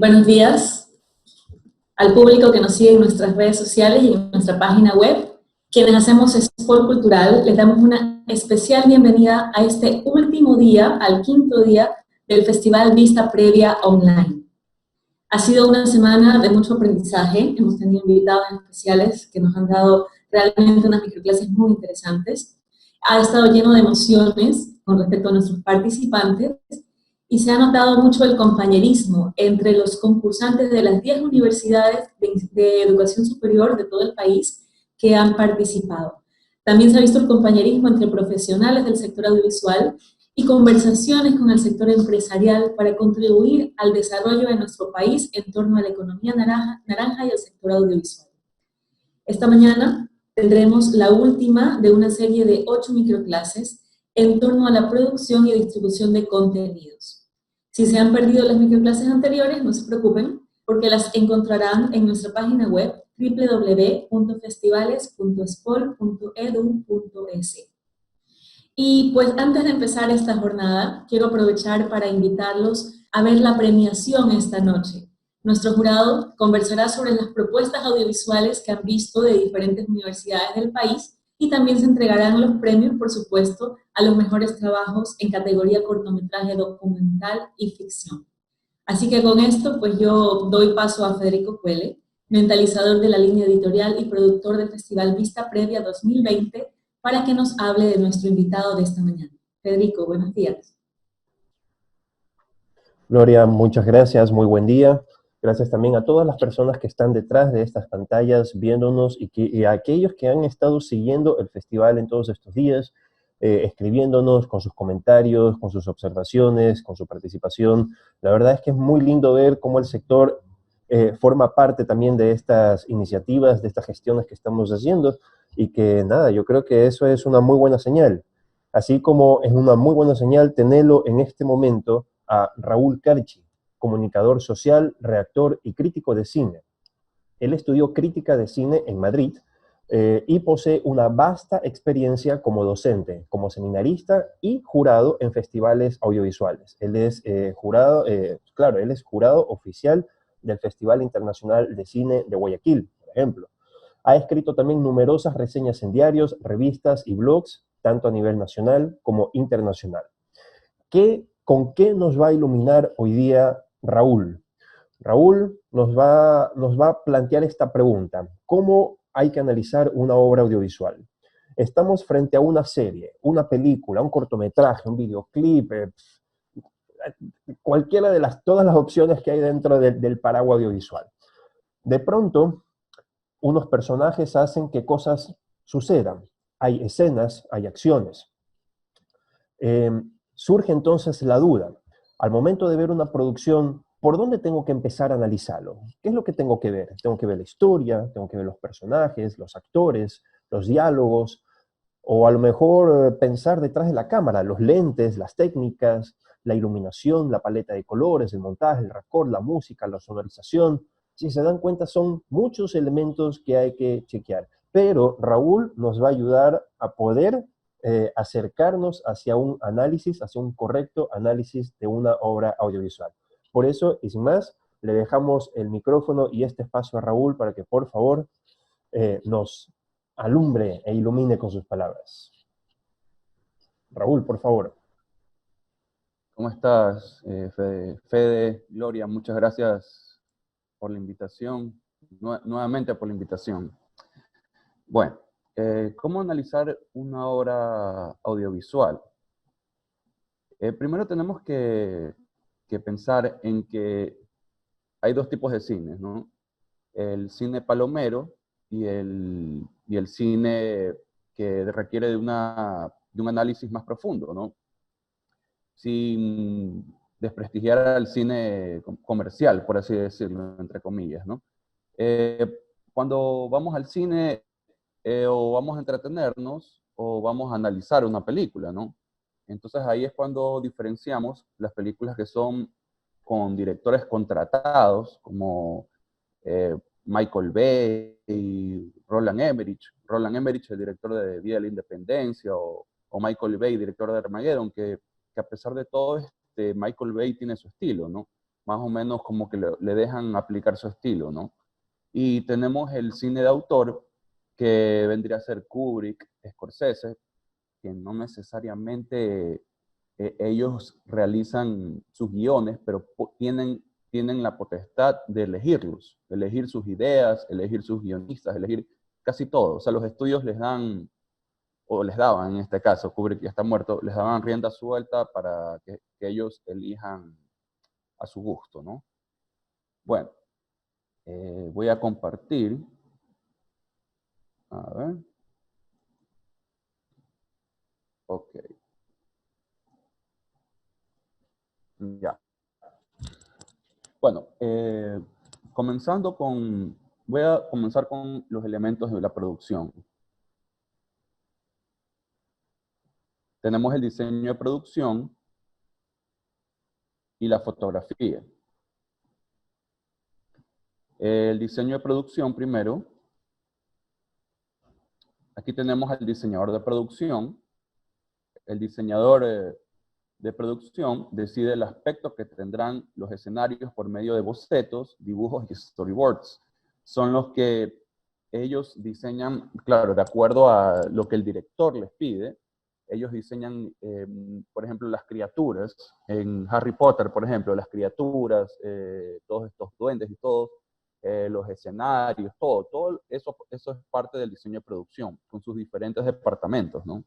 Buenos días al público que nos sigue en nuestras redes sociales y en nuestra página web. Quienes hacemos Sport Cultural, les damos una especial bienvenida a este último día, al quinto día del Festival Vista Previa Online. Ha sido una semana de mucho aprendizaje, hemos tenido invitados especiales que nos han dado realmente unas microclases muy interesantes. Ha estado lleno de emociones con respecto a nuestros participantes y se ha notado mucho el compañerismo entre los concursantes de las 10 universidades de educación superior de todo el país que han participado. También se ha visto el compañerismo entre profesionales del sector audiovisual y conversaciones con el sector empresarial para contribuir al desarrollo de nuestro país en torno a la economía naranja y el sector audiovisual. Esta mañana tendremos la última de una serie de 8 microclases en torno a la producción y distribución de contenidos. Si se han perdido las microclases anteriores, no se preocupen, porque las encontrarán en nuestra página web www.festivales.spol.edu.es. Y pues antes de empezar esta jornada, quiero aprovechar para invitarlos a ver la premiación esta noche. Nuestro jurado conversará sobre las propuestas audiovisuales que han visto de diferentes universidades del país y también se entregarán los premios, por supuesto, a los mejores trabajos en categoría cortometraje documental y ficción. Así que con esto, pues yo doy paso a Federico Cuele, mentalizador de la línea editorial y productor del Festival Vista Previa 2020, para que nos hable de nuestro invitado de esta mañana. Federico, buenos días. Gloria, muchas gracias, muy buen día. Gracias también a todas las personas que están detrás de estas pantallas viéndonos y a aquellos que han estado siguiendo el festival en todos estos días, escribiéndonos con sus comentarios, con sus observaciones, con su participación. La verdad es que es muy lindo ver cómo el sector forma parte también de estas iniciativas, de estas gestiones que estamos haciendo y que nada, yo creo que eso es una muy buena señal. Así como es una muy buena señal tenerlo en este momento a Raúl Carchi, comunicador social, redactor y crítico de cine. Él estudió crítica de cine en Madrid y posee una vasta experiencia como docente, como seminarista y jurado en festivales audiovisuales. Él es jurado oficial del Festival Internacional de Cine de Guayaquil, por ejemplo. Ha escrito también numerosas reseñas en diarios, revistas y blogs, tanto a nivel nacional como internacional. ¿Con qué nos va a iluminar hoy día Raúl? Raúl nos va a plantear esta pregunta: ¿cómo hay que analizar una obra audiovisual? Estamos frente a una serie, una película, un cortometraje, un videoclip, cualquiera de todas las opciones que hay dentro del paraguas audiovisual. De pronto, unos personajes hacen que cosas sucedan. Hay escenas, hay acciones. Surge entonces la duda. Al momento de ver una producción, ¿por dónde tengo que empezar a analizarlo? ¿Qué es lo que tengo que ver? Tengo que ver la historia, tengo que ver los personajes, los actores, los diálogos, o a lo mejor pensar detrás de la cámara, los lentes, las técnicas, la iluminación, la paleta de colores, el montaje, el raccord, la música, la sonorización. Si se dan cuenta, son muchos elementos que hay que chequear. Pero Raúl nos va a ayudar a poder acercarnos hacia un análisis, hacia un correcto análisis de una obra audiovisual. Por eso, y sin más, le dejamos el micrófono y este espacio a Raúl para que, por favor, nos alumbre e ilumine con sus palabras. Raúl, por favor. ¿Cómo estás, Fede, Gloria? Muchas gracias por la invitación, nuevamente por la invitación. Bueno, ¿cómo analizar una obra audiovisual? Primero tenemos que pensar en que hay dos tipos de cines, ¿no? El cine palomero y el cine que requiere de un análisis más profundo, ¿no? Sin desprestigiar al cine comercial, por así decirlo, entre comillas, ¿no? Cuando vamos al cine, o vamos a entretenernos, o vamos a analizar una película, ¿no? Entonces ahí es cuando diferenciamos las películas que son con directores contratados, como Michael Bay y Roland Emmerich. Roland Emmerich, el director de Día de la Independencia, o Michael Bay, director de Armageddon, que a pesar de todo, Michael Bay tiene su estilo, ¿no? más o menos como que le dejan aplicar su estilo, ¿no? Y tenemos el cine de autor, que vendría a ser Kubrick, Scorsese, que no necesariamente ellos realizan sus guiones, pero tienen la potestad de elegirlos, elegir sus ideas, elegir sus guionistas, elegir casi todo. O sea, los estudios les dan, o les daban en este caso, Kubrick ya está muerto, les daban rienda suelta para que ellos elijan a su gusto, ¿no? Bueno, voy a compartir. A ver. Ok. Ya. Bueno, voy a comenzar con los elementos de la producción. Tenemos el diseño de producción y la fotografía. El diseño de producción primero. Aquí tenemos al diseñador de producción. El diseñador de producción decide el aspecto que tendrán los escenarios por medio de bocetos, dibujos y storyboards. Son los que ellos diseñan, claro, de acuerdo a lo que el director les pide. Ellos diseñan, por ejemplo, las criaturas. En Harry Potter, por ejemplo, las criaturas, todos estos duendes y todos, los escenarios, todo eso es parte del diseño de producción, con sus diferentes departamentos, ¿no?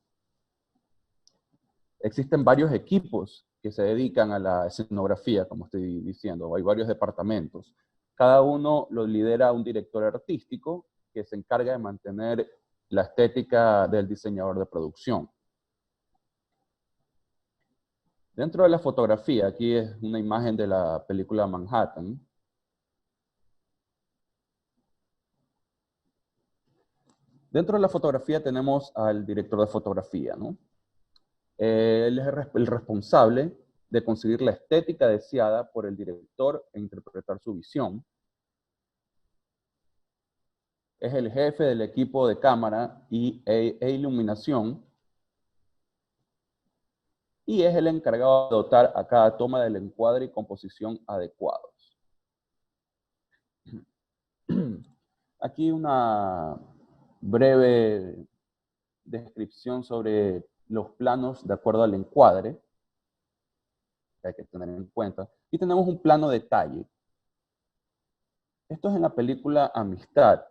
Existen varios equipos que se dedican a la escenografía, como estoy diciendo, hay varios departamentos. Cada uno lo lidera un director artístico que se encarga de mantener la estética del diseñador de producción. Dentro de la fotografía, aquí es una imagen de la película Manhattan. Dentro de la fotografía tenemos al director de fotografía, ¿no? Él es el responsable de conseguir la estética deseada por el director e interpretar su visión. Es el jefe del equipo de cámara e iluminación y es el encargado de dotar a cada toma del encuadre y composición adecuados. Aquí una breve descripción sobre los planos de acuerdo al encuadre, que hay que tener en cuenta. Y tenemos un plano detalle. Esto es en la película Amistad.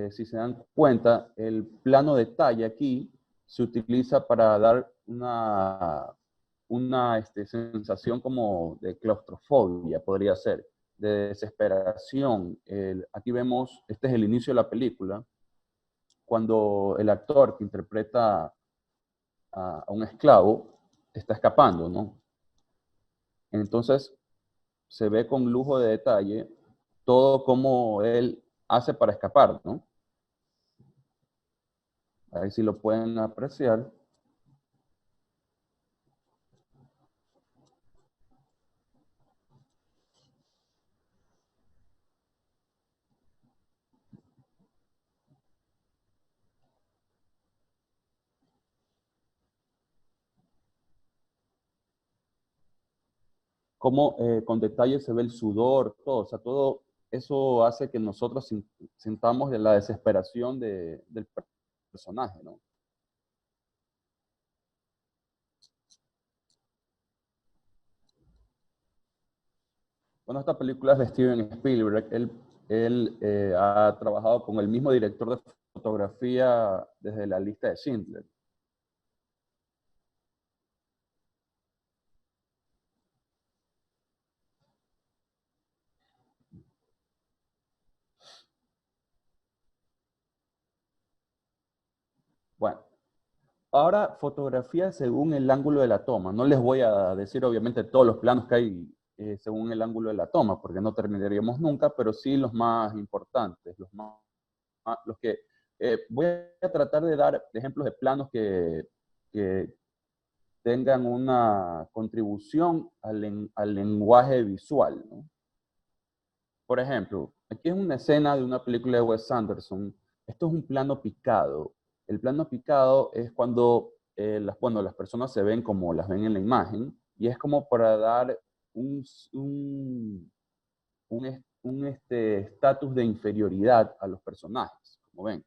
Si se dan cuenta, el plano detalle aquí se utiliza para dar una sensación como de claustrofobia, podría ser, de desesperación. Aquí vemos, este es el inicio de la película, cuando el actor que interpreta a un esclavo está escapando, ¿no? Entonces se ve con lujo de detalle todo como él hace para escapar, ¿no? A ver si lo pueden apreciar. Cómo con detalle se ve el sudor, todo. O sea, todo eso hace que nosotros sintamos de la desesperación del personaje, ¿no? Bueno, esta película es de Steven Spielberg. Él ha trabajado con el mismo director de fotografía desde La lista de Schindler. Bueno, ahora fotografía según el ángulo de la toma. No les voy a decir obviamente todos los planos que hay según el ángulo de la toma, porque no terminaríamos nunca, pero sí los más importantes, los que voy a tratar de dar ejemplos de planos que tengan una contribución al lenguaje visual, ¿no? Por ejemplo, aquí es una escena de una película de Wes Anderson. Esto es un plano picado. El plano picado es cuando las personas se ven como las ven en la imagen, y es como para dar un, estatus de inferioridad a los personajes, como ven.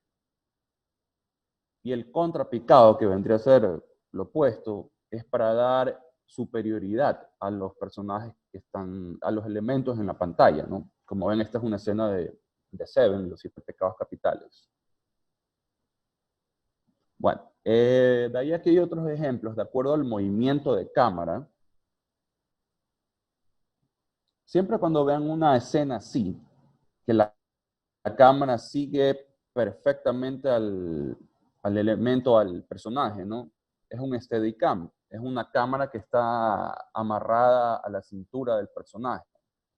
Y el contrapicado, que vendría a ser lo opuesto, es para dar superioridad a los personajes que están, a los elementos en la pantalla, ¿no? Como ven, esta es una escena de Seven, los 7 pecados capitales. Bueno, de ahí aquí hay otros ejemplos, de acuerdo al movimiento de cámara. Siempre cuando vean una escena así, que la cámara sigue perfectamente al elemento, al personaje, ¿no? Es un Steadicam, es una cámara que está amarrada a la cintura del personaje.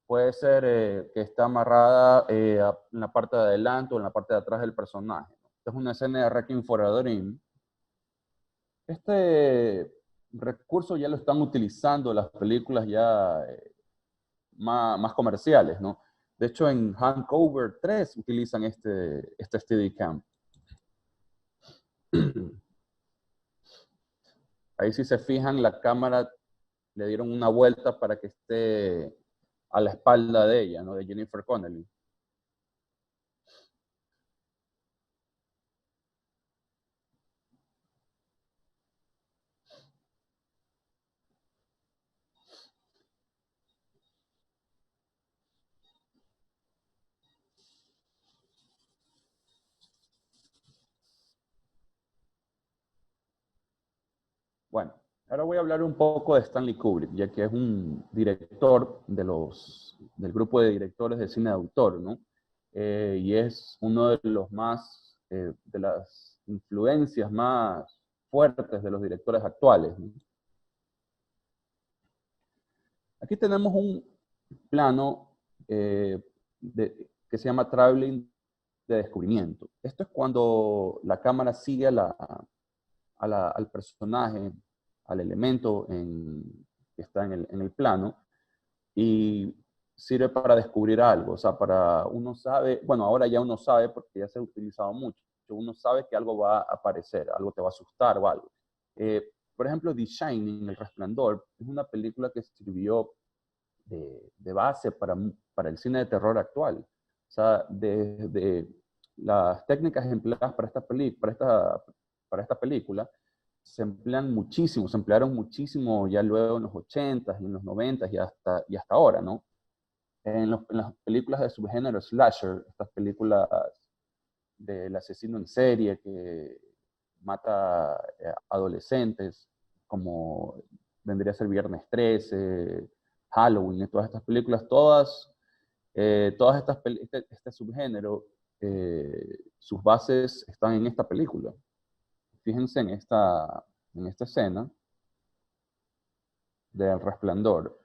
Puede ser que está amarrada en la parte de adelante o en la parte de atrás del personaje. Esta es una escena de Requiem for a Dream. Este recurso ya lo están utilizando las películas ya más comerciales, ¿no? De hecho, en Hangover 3 utilizan este Steadicam. Ahí si se fijan, la cámara le dieron una vuelta para que esté a la espalda de ella, ¿no? De Jennifer Connelly. Bueno, ahora voy a hablar un poco de Stanley Kubrick, ya que es un director del grupo de directores de cine de autor, ¿no? Y es uno de los más, de las influencias más fuertes de los directores actuales, ¿no? Aquí tenemos un plano que se llama traveling de descubrimiento. Esto es cuando la cámara sigue al personaje, al elemento que está en el plano, y sirve para descubrir algo. O sea, uno sabe, bueno, ahora ya uno sabe porque ya se ha utilizado mucho, uno sabe que algo va a aparecer, algo te va a asustar o algo. Por ejemplo, The Shining, El Resplandor, es una película que sirvió de base para el cine de terror actual. O sea, desde las técnicas empleadas para esta película se emplean muchísimo, se emplearon muchísimo ya luego en los 80s y en los 90s y hasta ahora, ¿no? En las películas de subgénero slasher, estas películas del asesino en serie que mata adolescentes, como vendría a ser Viernes 13, Halloween, y todas estas películas, este subgénero, sus bases están en esta película. Fíjense en esta escena del Resplandor.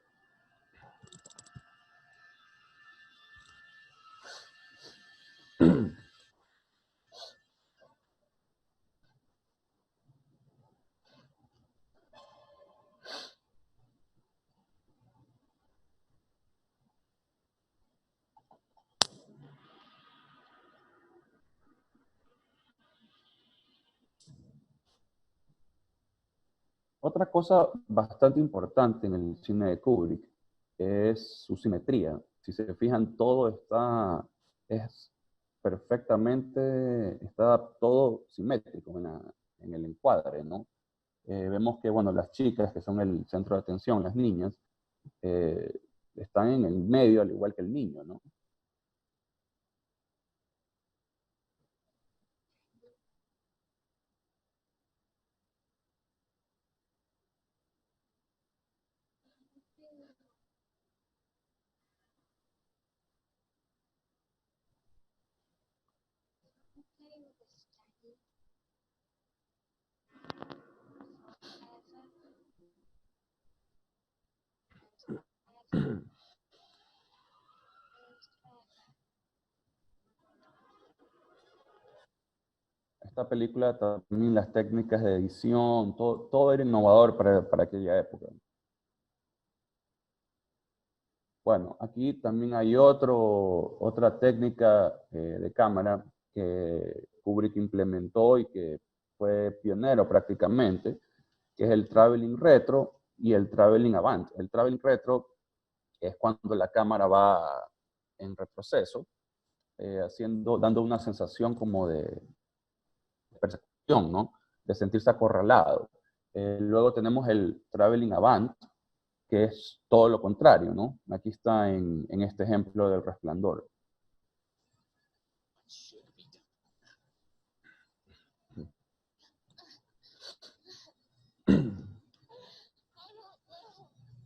Otra cosa bastante importante en el cine de Kubrick es su simetría. Si se fijan, está todo simétrico en el encuadre, ¿no? Vemos que, bueno, las chicas, que son el centro de atención, las niñas, están en el medio al igual que el niño, ¿no? Esta película también, las técnicas de edición, todo era innovador para aquella época. Bueno, aquí también hay otra técnica de cámara que Kubrick implementó y que fue pionero prácticamente, que es el traveling retro y el traveling avant. El traveling retro es cuando la cámara va en retroceso, dando una sensación como de persecución, ¿no? De sentirse acorralado. Luego tenemos el traveling avant, que es todo lo contrario, ¿no? Aquí está en este ejemplo del Resplandor.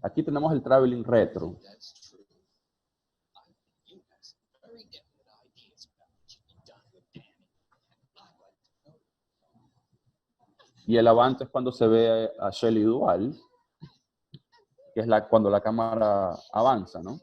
Aquí tenemos el traveling retro. Y el avant es cuando se ve a Shelley Duvall, que es cuando la cámara avanza, ¿no?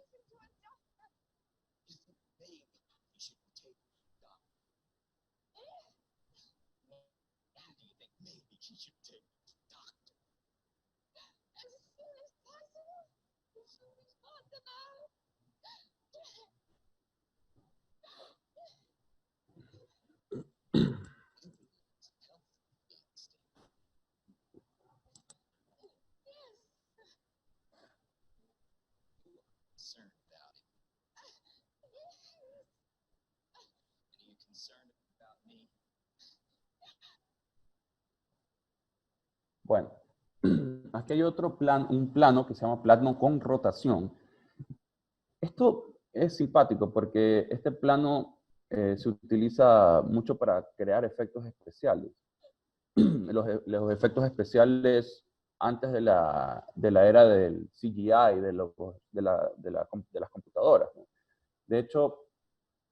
Bueno, aquí hay otro plan, un plano que se llama plano con rotación. Esto es simpático porque este plano se utiliza mucho para crear efectos especiales. Los efectos especiales antes de la era del CGI, de las computadoras, ¿no? De hecho,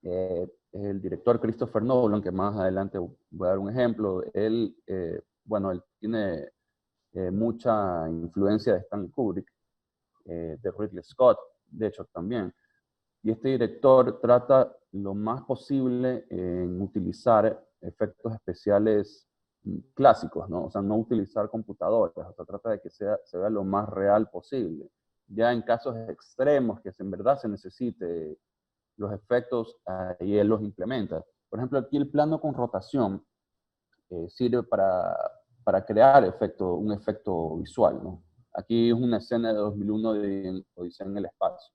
el director Christopher Nolan, que más adelante voy a dar un ejemplo, él tiene mucha influencia de Stanley Kubrick, de Ridley Scott, de hecho también. Y este director trata lo más posible en utilizar efectos especiales clásicos, ¿no? O sea, no utilizar computadoras, o sea, trata de que se vea lo más real posible. Ya en casos extremos que en verdad se necesite los efectos, ahí él los implementa. Por ejemplo, aquí el plano con rotación sirve para crear un efecto visual, ¿no? Aquí es una escena de 2001 de Odisea en el espacio.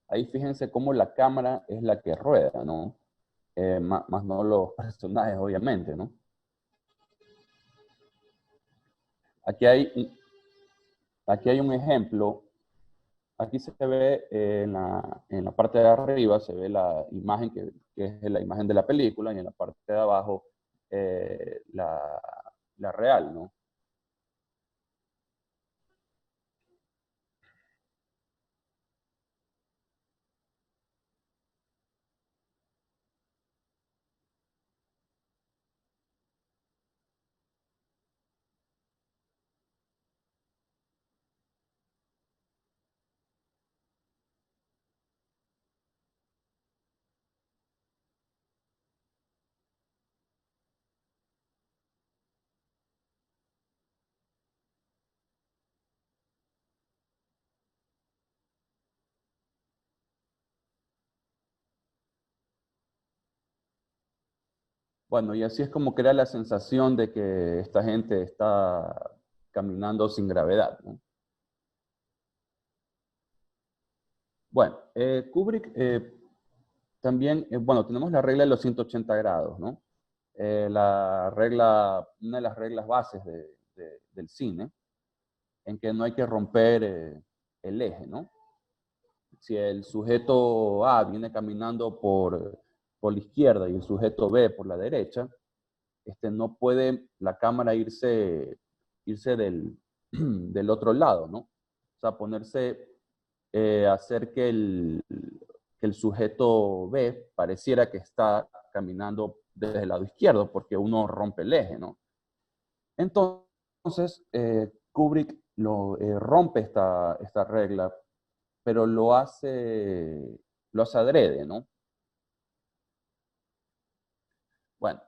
Ahí fíjense cómo la cámara es la que rueda, ¿no? Más no los personajes, obviamente, ¿no? Aquí hay un ejemplo. Aquí se ve en la parte de arriba, se ve la imagen que es la imagen de la película, y en la parte de abajo la real, ¿no? Bueno, y así es como crea la sensación de que esta gente está caminando sin gravedad, ¿no? Bueno, Kubrick también, bueno, tenemos la regla de los 180 grados, ¿no? Una de las reglas bases del cine, en que no hay que romper el eje, ¿no? Si el sujeto A viene caminando por la izquierda y el sujeto B por la derecha, no puede la cámara irse del otro lado, ¿no? O sea, ponerse hacer que el sujeto B pareciera que está caminando desde el lado izquierdo, porque uno rompe el eje, ¿no? Entonces, Kubrick rompe esta regla, pero lo hace adrede, ¿no? Bueno,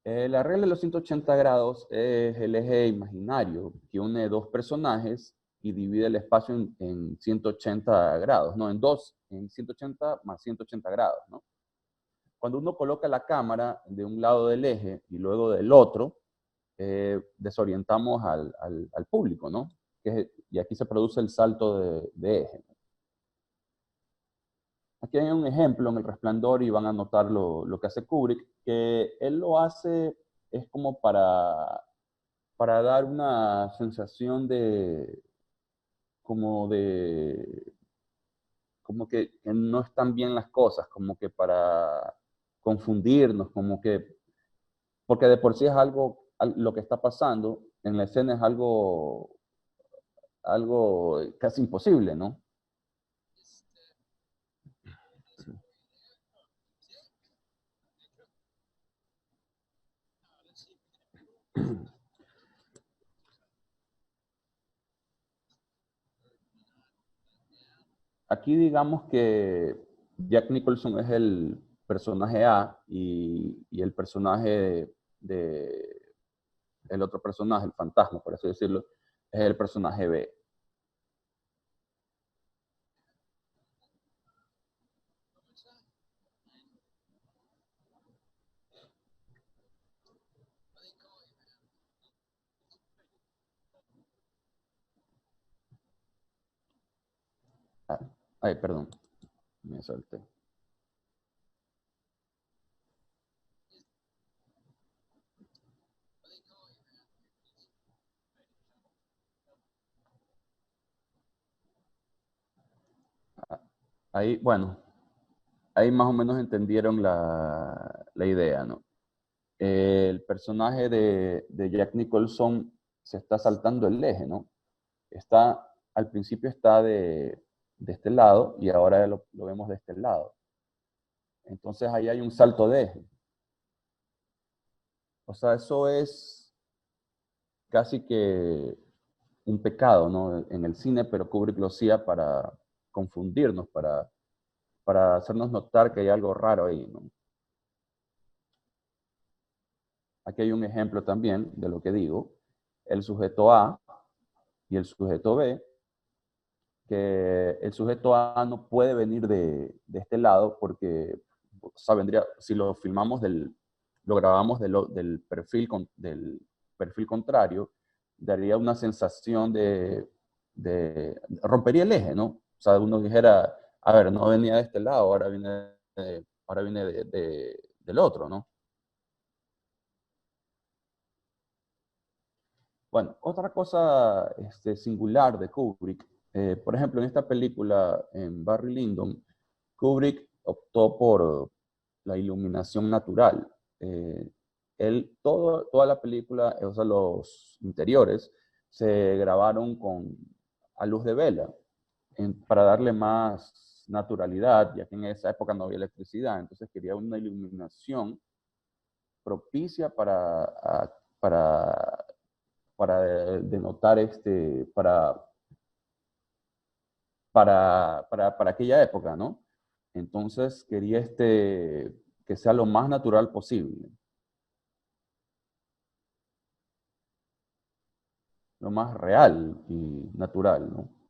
la regla de los 180 grados es el eje imaginario que une dos personajes y divide el espacio en 180 grados, ¿no? En 180 más 180 grados, ¿no? Cuando uno coloca la cámara de un lado del eje y luego del otro, desorientamos al público, ¿no? Y aquí se produce el salto de eje. Aquí hay un ejemplo en El Resplandor y van a notar lo que hace Kubrick, que él lo hace, es como para dar una sensación como de, como que no están bien las cosas, como que para confundirnos, como que, porque de por sí es lo que está pasando en la escena es algo casi imposible, ¿no? Aquí digamos que Jack Nicholson es el personaje A y el personaje el otro personaje, el fantasma, por así decirlo, es el personaje B. Ah, ay, perdón, me salté. Ahí, bueno, ahí más o menos entendieron la idea, ¿no? El personaje de Jack Nicholson se está saltando el eje, ¿no? Al principio está de este lado y ahora lo vemos de este lado. Entonces ahí hay un salto de eje. O sea, eso es casi que un pecado, ¿no? En el cine, pero Kubrick lo hacía para confundirnos, para hacernos notar que hay algo raro ahí, ¿no? Aquí hay un ejemplo también de lo que digo. El sujeto A y el sujeto B, que el sujeto A no puede venir de este lado porque, o sea, si lo filmamos lo grabamos del perfil contrario, daría una sensación rompería el eje, ¿no? O sea, uno dijera, a ver, no venía de este lado, ahora viene del otro, ¿no? Bueno, otra cosa singular de Kubrick, por ejemplo, en esta película, en Barry Lyndon, Kubrick optó por la iluminación natural. Eh, toda la película, o sea, los interiores, se grabaron a luz de vela, para darle más naturalidad, ya que en esa época no había electricidad, entonces quería una iluminación propicia para para denotar para aquella época, ¿no? Entonces quería que sea lo más natural posible, lo más real y natural, ¿no?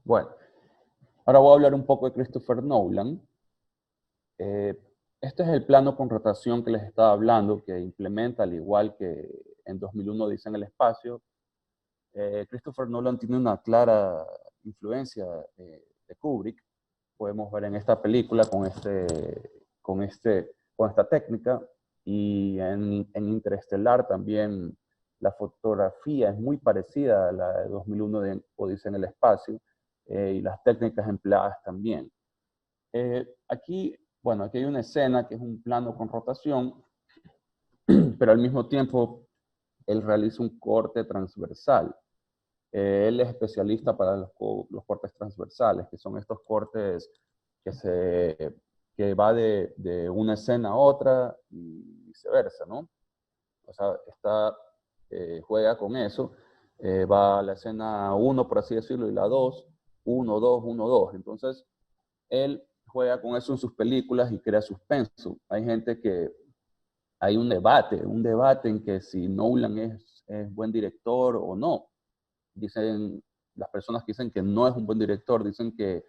Bueno, ahora voy a hablar un poco de Christopher Nolan. Eh, este es el plano con rotación que les estaba hablando, que implementa, al igual que en 2001 dice en el espacio. Christopher Nolan tiene una clara influencia de Kubrick. Podemos ver en esta película con esta técnica. Y en Interestelar también la fotografía es muy parecida a la de 2001 de Odisea en el espacio, y las técnicas empleadas también. Aquí, bueno, aquí hay una escena que es un plano con rotación, pero al mismo tiempo él realiza un corte transversal. Él es especialista para los cortes transversales, que son estos cortes que, que va de una escena a otra y viceversa, ¿no? O sea, juega con eso. Va a la escena uno, por así decirlo, y la 2, 1, 2, 1, 2. Entonces, él juega con eso en sus películas y crea suspenso. Hay gente que, hay un debate en que si Nolan es buen director o no. Dicen, las personas que dicen que no es un buen director, dicen que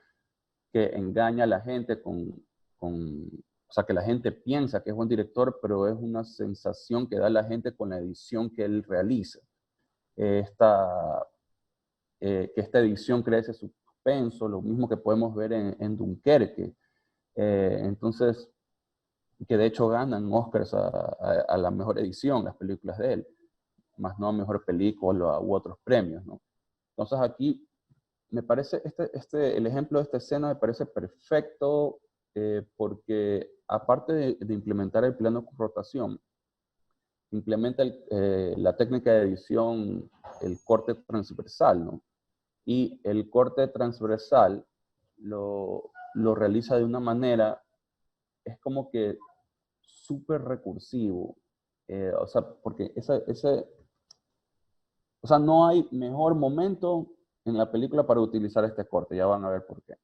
engaña a la gente o sea, que la gente piensa que es buen director, pero es una sensación que da la gente con la edición que él realiza. Esta, que esta edición crea ese suspenso, lo mismo que podemos ver en Dunkerque. Entonces, que de hecho ganan Oscars a la mejor edición, las películas de él, más no a mejor película u otros premios, ¿no? Entonces aquí me parece, el ejemplo de esta escena me parece perfecto, porque aparte de implementar el plano con rotación, implementa la técnica de edición, el corte transversal, ¿no? Y el corte transversal lo realiza de una manera, es como que súper recursivo. O sea, porque o sea, no hay mejor momento en la película para utilizar este corte. Ya van a ver por qué.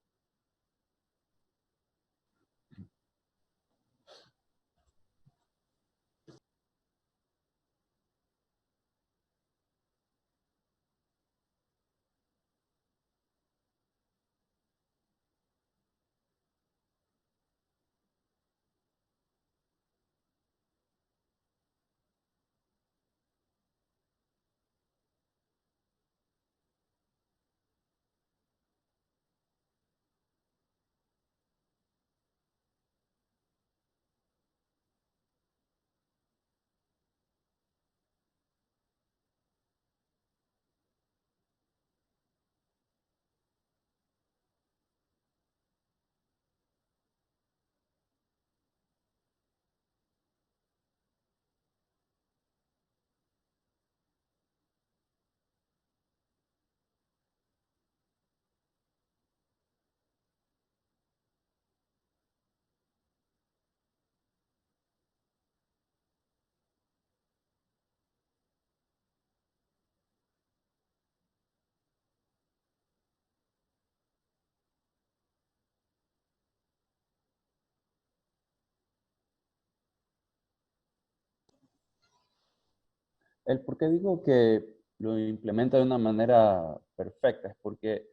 El por qué digo que lo implementa de una manera perfecta es porque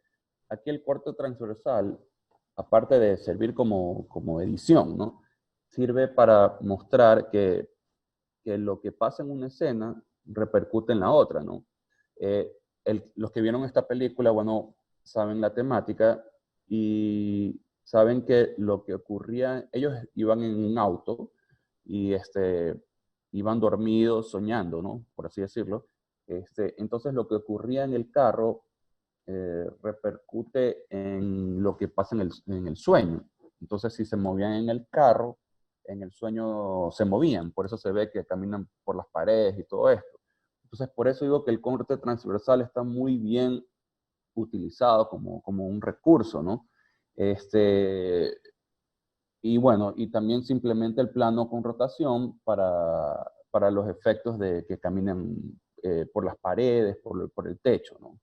aquí el corte transversal, aparte de servir como edición, ¿no? Sirve para mostrar que lo que pasa en una escena repercute en la otra, ¿no? Eh, los que vieron esta película, bueno, saben la temática y saben que lo que ocurría, ellos iban en un auto y iban dormidos, soñando, ¿no? Por así decirlo. Entonces lo que ocurría en el carro repercute en lo que pasa en el sueño. Entonces si se movían en el carro, en el sueño se movían, por eso se ve que caminan por las paredes y todo esto. Entonces, por eso digo que el corte transversal está muy bien utilizado como un recurso, ¿no? Este, y bueno, y también se implementa el plano con rotación para los efectos de que caminen por las paredes, por el techo, ¿no?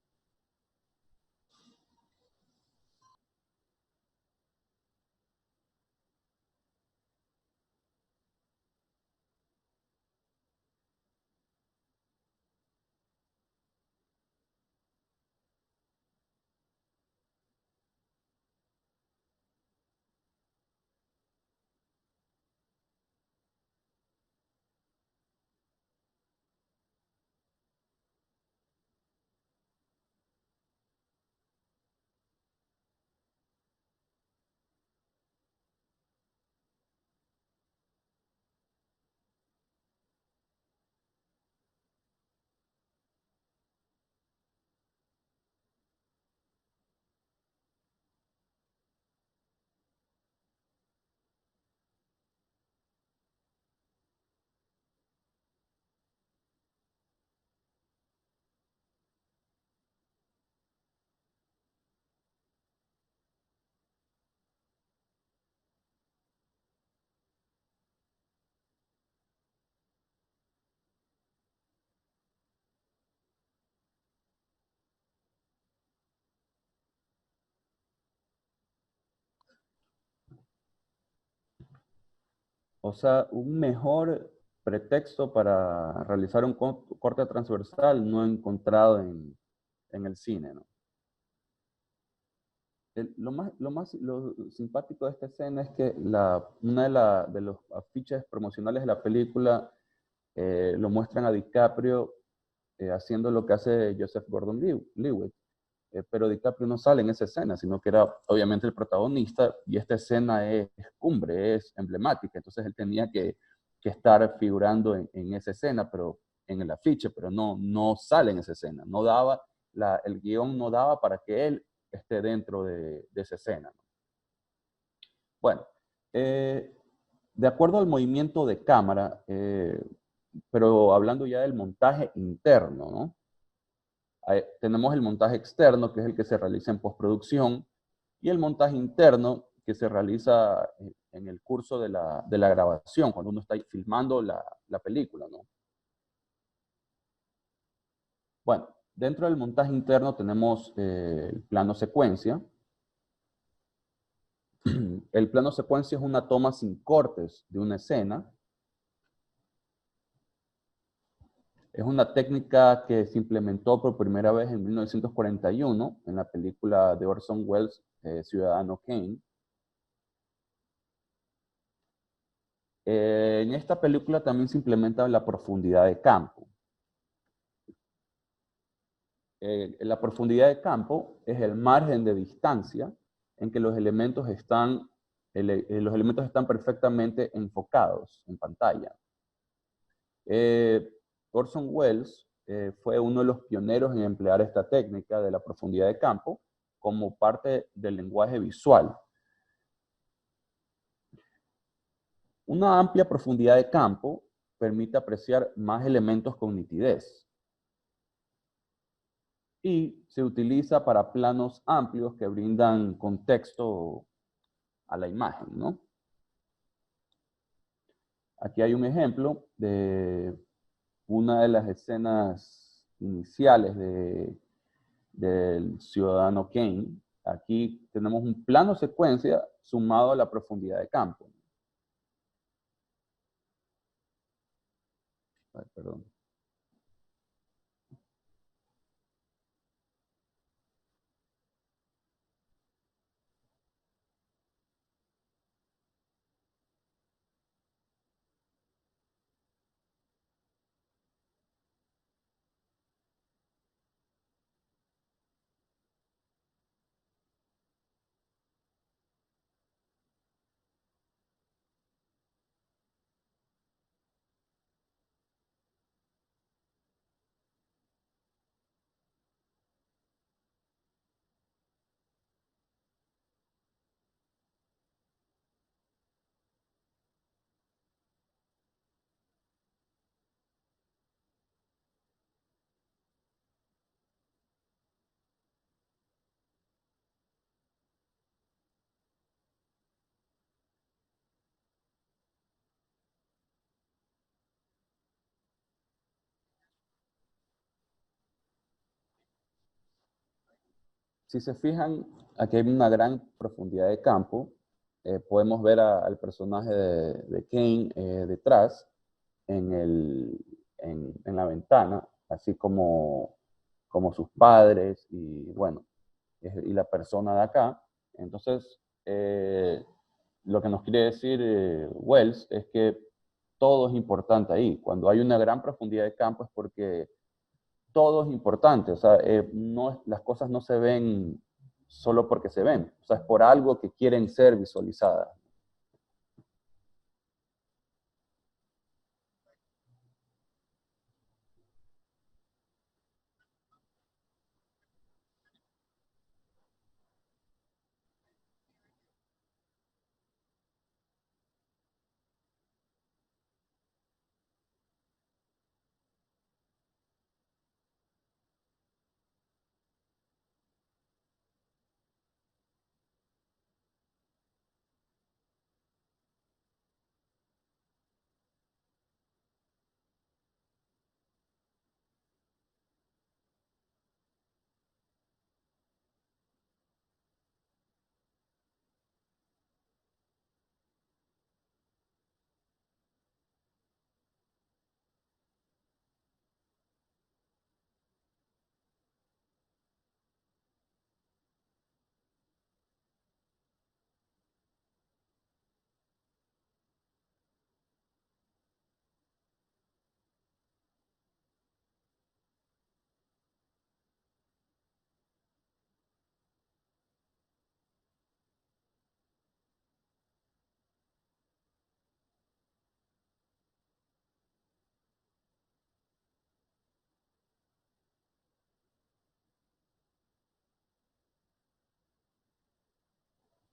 O sea, un mejor pretexto para realizar un corte transversal no he encontrado en el cine, ¿no? Lo simpático de esta escena es que una de los afiches promocionales de la película lo muestran a DiCaprio haciendo lo que hace Joseph Gordon-Levitt. Pero DiCaprio no sale en esa escena, sino que era obviamente el protagonista, y esta escena es cumbre, es emblemática, entonces él tenía que estar figurando en esa escena, pero en el afiche, pero no sale en esa escena, no daba, el guión no daba para que él esté dentro de esa escena, ¿no? Bueno, eh, de acuerdo al movimiento de cámara, pero hablando ya del montaje interno, ¿no? Tenemos el montaje externo, que es el que se realiza en postproducción, y el montaje interno, que se realiza en el curso de la grabación, cuando uno está filmando la película, ¿no? Bueno, dentro del montaje interno tenemos el plano secuencia. El plano secuencia es una toma sin cortes de una escena. Es una técnica que se implementó por primera vez en 1941 en la película de Orson Welles, Ciudadano Kane. En esta película también se implementa la profundidad de campo. La profundidad de campo es el margen de distancia en que los elementos están perfectamente enfocados en pantalla. Orson Welles fue uno de los pioneros en emplear esta técnica de la profundidad de campo como parte del lenguaje visual. Una amplia profundidad de campo permite apreciar más elementos con nitidez y se utiliza para planos amplios que brindan contexto a la imagen, ¿no? Aquí hay un ejemplo de una de las escenas iniciales del Ciudadano Kane. Aquí tenemos un plano secuencia sumado a la profundidad de campo. Ay, perdón. Si se fijan, aquí hay una gran profundidad de campo. Podemos ver al personaje de Kane detrás en la ventana, así como sus padres y bueno, y la persona de acá. Entonces, lo que nos quiere decir Wells es que todo es importante ahí. Cuando hay una gran profundidad de campo es porque todo es importante. O sea, las cosas no se ven solo porque se ven. O sea, es por algo que quieren ser visualizadas.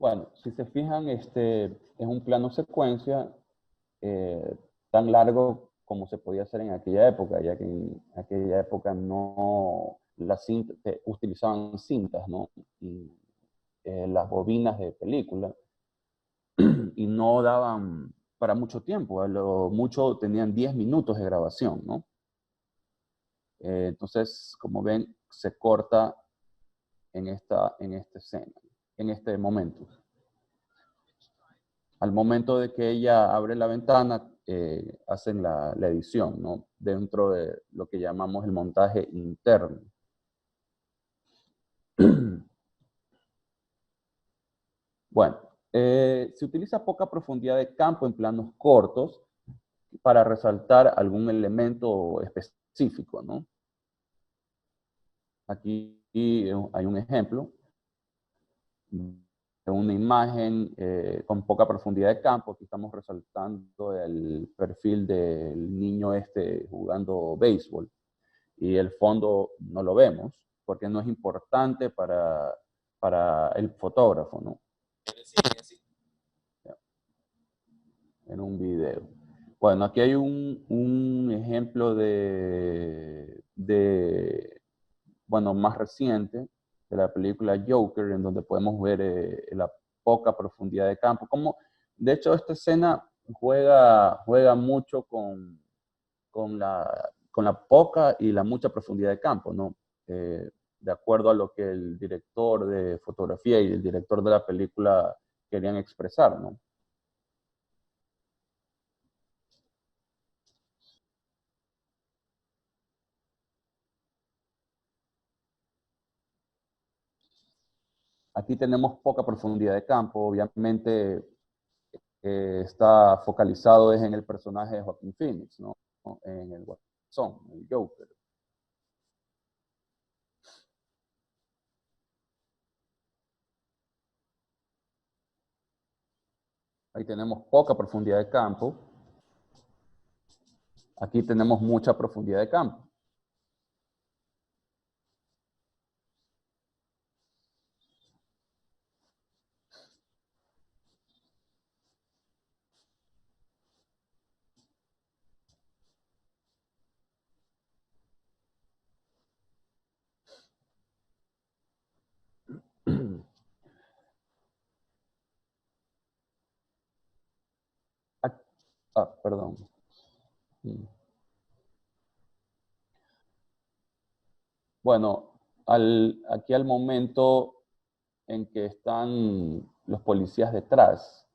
Bueno, si se fijan, es un plano secuencia tan largo como se podía hacer en aquella época, ya que en aquella época no utilizaban cintas, ¿no? Y las bobinas de película, y no daban para mucho tiempo, a lo mucho tenían 10 minutos de grabación, ¿no? Entonces, como ven, se corta en esta escena, en este momento. Al momento de que ella abre la ventana, hacen la edición, ¿no? Dentro de lo que llamamos el montaje interno. Bueno, se utiliza poca profundidad de campo en planos cortos para resaltar algún elemento específico, ¿no? Aquí hay un ejemplo de una imagen con poca profundidad de campo. Aquí estamos resaltando el perfil del niño jugando béisbol, y el fondo no lo vemos porque no es importante para el fotógrafo, ¿no? En un video. Bueno, aquí hay un ejemplo bueno, más reciente, de la película Joker, en donde podemos ver la poca profundidad de campo. De hecho, esta escena juega mucho con la poca y la mucha profundidad de campo, ¿no? De acuerdo a lo que el director de fotografía y el director de la película querían expresar, ¿no? Aquí tenemos poca profundidad de campo, obviamente está focalizado en el personaje de Joaquin Phoenix, ¿no? En el Guasón, el Joker. Ahí tenemos poca profundidad de campo. Aquí tenemos mucha profundidad de campo. Perdón. Bueno, aquí al momento en que están los policías detrás,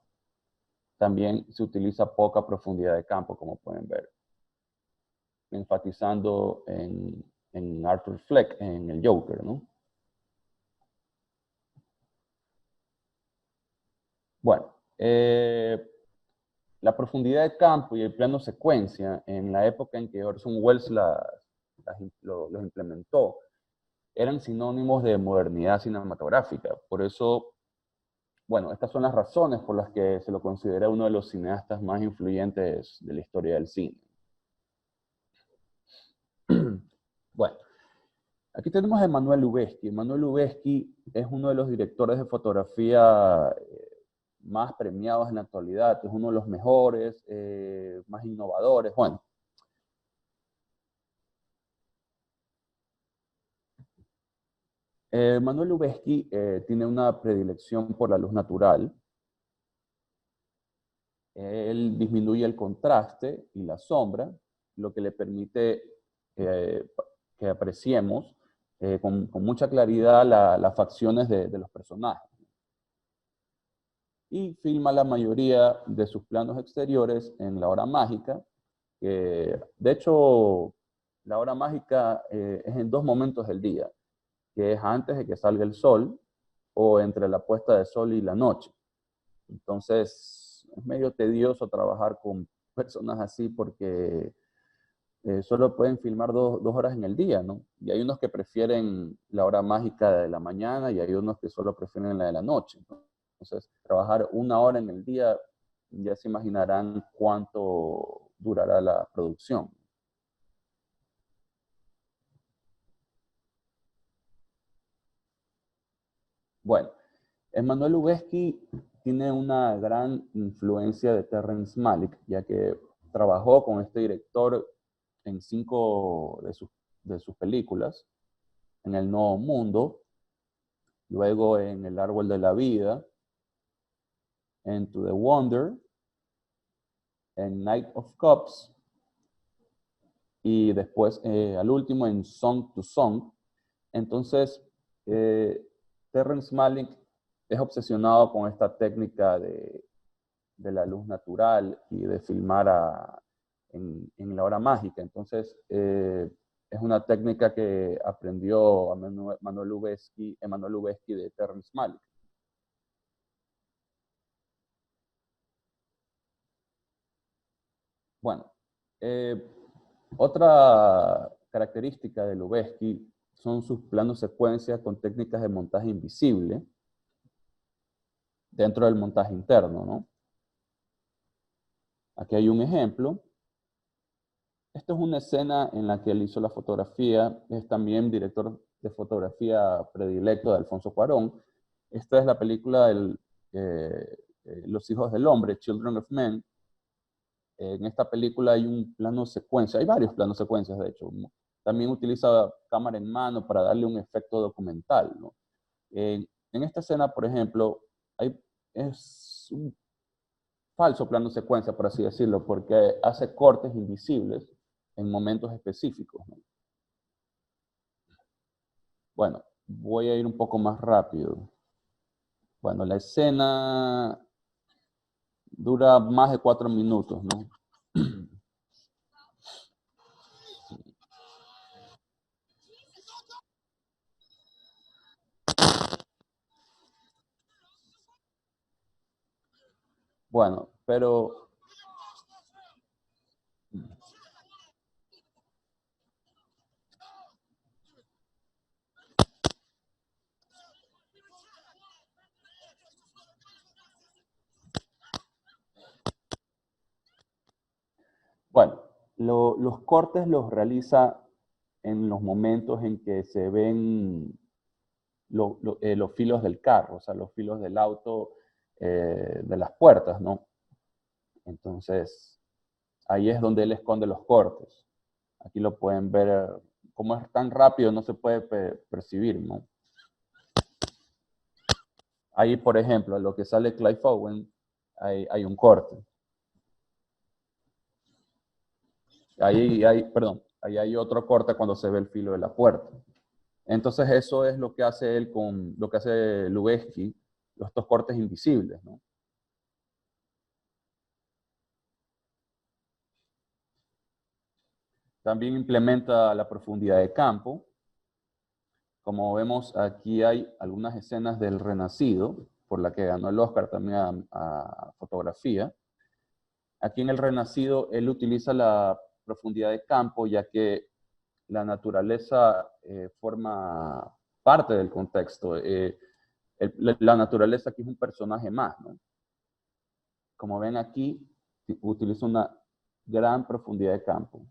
también se utiliza poca profundidad de campo, como pueden ver, enfatizando en Arthur Fleck, en el Joker, ¿no? Bueno, la profundidad de campo y el plano secuencia, en la época en que Orson Welles los implementó, eran sinónimos de modernidad cinematográfica. Por eso, bueno, estas son las razones por las que se lo considera uno de los cineastas más influyentes de la historia del cine. Bueno, aquí tenemos a Emmanuel Lubezki. Emmanuel Lubezki es uno de los directores de fotografía más premiados en la actualidad. Es uno de los mejores, más innovadores. Bueno, Emmanuel Lubezki tiene una predilección por la luz natural. Él disminuye el contraste y la sombra, lo que le permite que apreciemos con mucha claridad las facciones de los personajes. Y filma la mayoría de sus planos exteriores en la hora mágica. De hecho, la hora mágica es en dos momentos del día, que es antes de que salga el sol o entre la puesta de sol y la noche. Entonces, es medio tedioso trabajar con personas así porque solo pueden filmar dos horas en el día, ¿no? Y hay unos que prefieren la hora mágica de la mañana y hay unos que solo prefieren la de la noche, ¿no? Entonces, trabajar una hora en el día, ya se imaginarán cuánto durará la producción. Bueno, Emmanuel Lubezki tiene una gran influencia de Terrence Malick, ya que trabajó con este director en 5 de sus películas, en El Nuevo Mundo, luego en El Árbol de la Vida, Into the Wonder, en Night of Cups, y después al último en Song to Song. Entonces, Terrence Malick es obsesionado con esta técnica de la luz natural y de filmar en la hora mágica. Entonces, es una técnica que aprendió a Emmanuel Lubezki de Terrence Malick. Bueno, otra característica de Lubezki son sus planos secuencia con técnicas de montaje invisible dentro del montaje interno, ¿no? Aquí hay un ejemplo. Esta es una escena en la que él hizo la fotografía, es también director de fotografía predilecto de Alfonso Cuarón. Esta es la película Los Hijos del Hombre, Children of Men. En esta película hay un plano secuencia, hay varios planos secuencias de hecho. También utiliza cámara en mano para darle un efecto documental, ¿no? En esta escena, por ejemplo, es un falso plano secuencia, por así decirlo, porque hace cortes invisibles en momentos específicos, ¿no? Bueno, voy a ir un poco más rápido. Bueno, la escena dura más de 4 minutos, ¿no? Bueno, pero bueno, los cortes los realiza en los momentos en que se ven los filos del carro, o sea, los filos del auto, de las puertas, ¿no? Entonces, ahí es donde él esconde los cortes. Aquí lo pueden ver, como es tan rápido, no se puede percibir, ¿no? Ahí, por ejemplo, lo que sale Clive Owen, hay un corte. Ahí hay otro corte cuando se ve el filo de la puerta. Entonces eso es lo que hace él con, lo que hace Lubezki, estos cortes invisibles, ¿no? También implementa la profundidad de campo. Como vemos, aquí hay algunas escenas del Renacido, por la que ganó el Oscar también a fotografía. Aquí en el Renacido, él utiliza la profundidad de campo, ya que la naturaleza forma parte del contexto. La naturaleza aquí es un personaje más, ¿no? Como ven aquí, utiliza una gran profundidad de campo.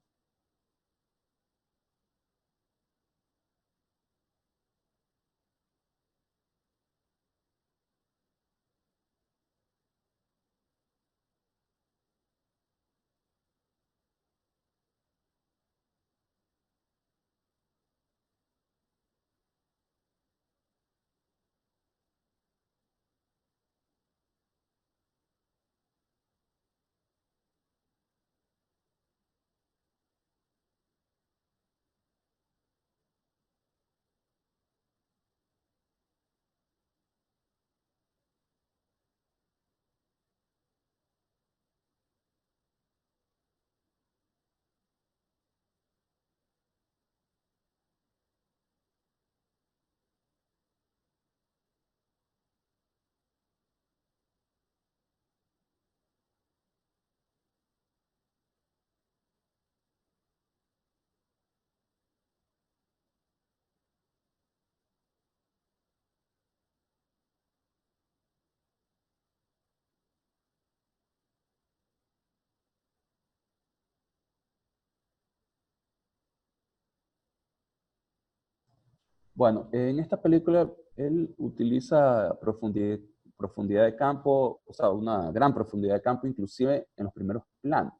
Bueno, en esta película él utiliza profundidad de campo, o sea, una gran profundidad de campo, inclusive en los primeros planos,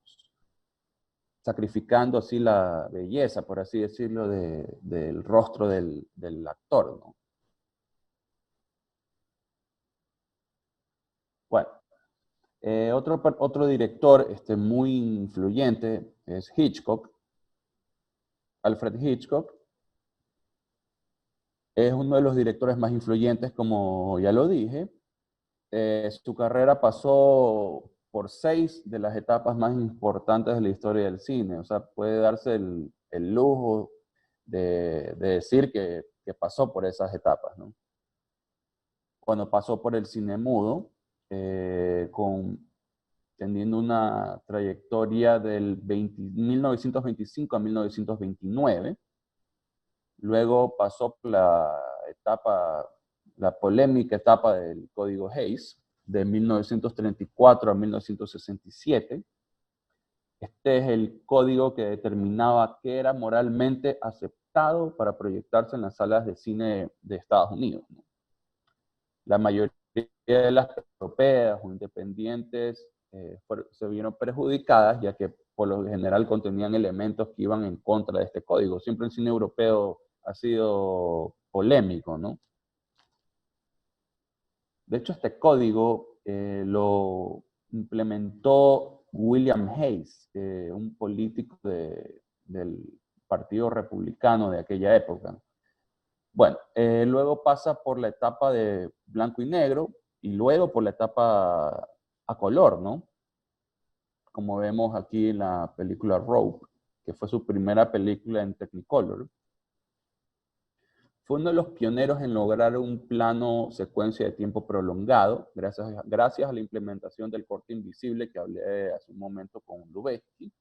sacrificando así la belleza, por así decirlo, del rostro del actor, ¿no? Bueno, otro director muy influyente es Hitchcock, Alfred Hitchcock. Es uno de los directores más influyentes, como ya lo dije. Su carrera pasó por 6 de las etapas más importantes de la historia del cine. O sea, puede darse el lujo de decir que pasó por esas etapas, ¿no? Cuando pasó por el cine mudo, teniendo una trayectoria del 1925 a 1929. Luego pasó por la polémica etapa del Código Hays, de 1934 a 1967. Este es el código que determinaba qué era moralmente aceptado para proyectarse en las salas de cine de Estados Unidos, ¿no? La mayoría de las europeas o independientes se vieron perjudicadas, ya que por lo general contenían elementos que iban en contra de este código. Siempre el cine europeo ha sido polémico, ¿no? De hecho, este código lo implementó William Hayes, un político del Partido Republicano de aquella época. Bueno, luego pasa por la etapa de blanco y negro y luego por la etapa a color, ¿no? Como vemos aquí en la película Rope, que fue su primera película en Technicolor. Fue uno de los pioneros en lograr un plano secuencia de tiempo prolongado, gracias a la implementación del corte invisible que hablé hace un momento con Lubezki.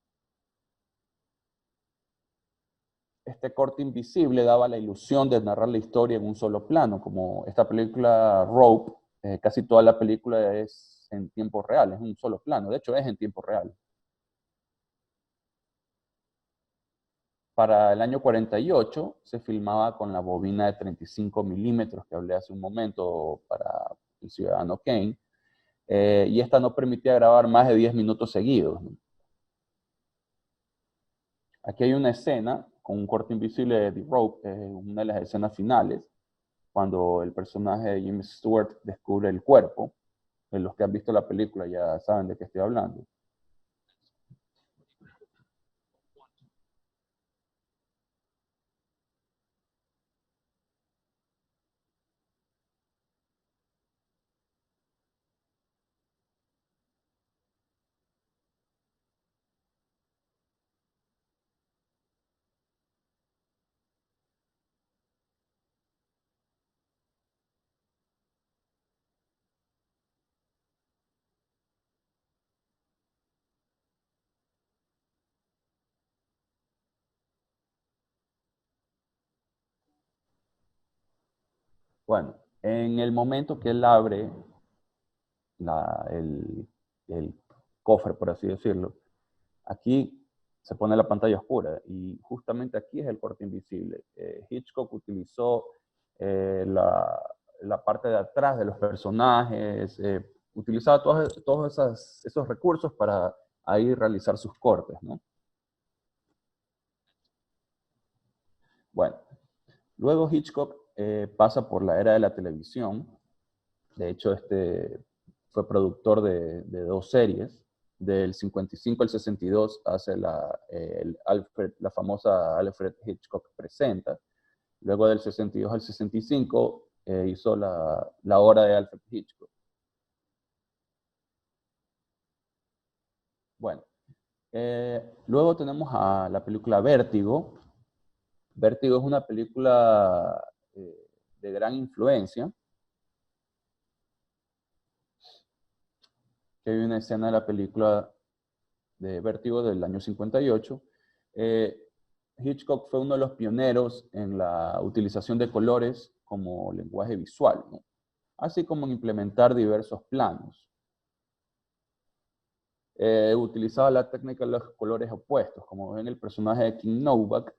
Este corte invisible daba la ilusión de narrar la historia en un solo plano, como esta película Rope, casi toda la película es en tiempo real, es un solo plano, de hecho es en tiempo real. Para el año 48 se filmaba con la bobina de 35 milímetros que hablé hace un momento para El Ciudadano Kane, y esta no permitía grabar más de 10 minutos seguidos, ¿no? Aquí hay una escena con un corte invisible de The Rope, una de las escenas finales, cuando el personaje de Jimmy Stewart descubre el cuerpo. Los que han visto la película ya saben de qué estoy hablando. Bueno, en el momento que él abre el cofre, por así decirlo, aquí se pone la pantalla oscura y justamente aquí es el corte invisible. Hitchcock utilizó la parte de atrás de los personajes, utilizaba todos esos recursos para ahí realizar sus cortes, ¿no? Bueno, luego Hitchcock pasa por la era de la televisión. De hecho, fue productor de 2 series. Del 55 al 62 hace la famosa Alfred Hitchcock Presenta. Luego del 62 al 65 hizo la hora de Alfred Hitchcock. Bueno, luego tenemos a la película Vértigo. Vértigo es una película de gran influencia. Que hay una escena de la película de Vértigo del año 58. Hitchcock fue uno de los pioneros en la utilización de colores como lenguaje visual, ¿no? Así como en implementar diversos planos. Utilizaba la técnica de los colores opuestos. Como ven, el personaje de King Novak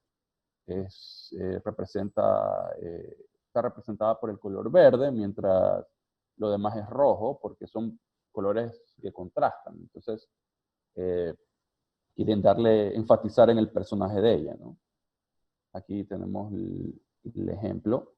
representa está representada por el color verde, mientras lo demás es rojo, porque son colores que contrastan. Entonces, quieren enfatizar en el personaje de ella, ¿no? Aquí tenemos el ejemplo.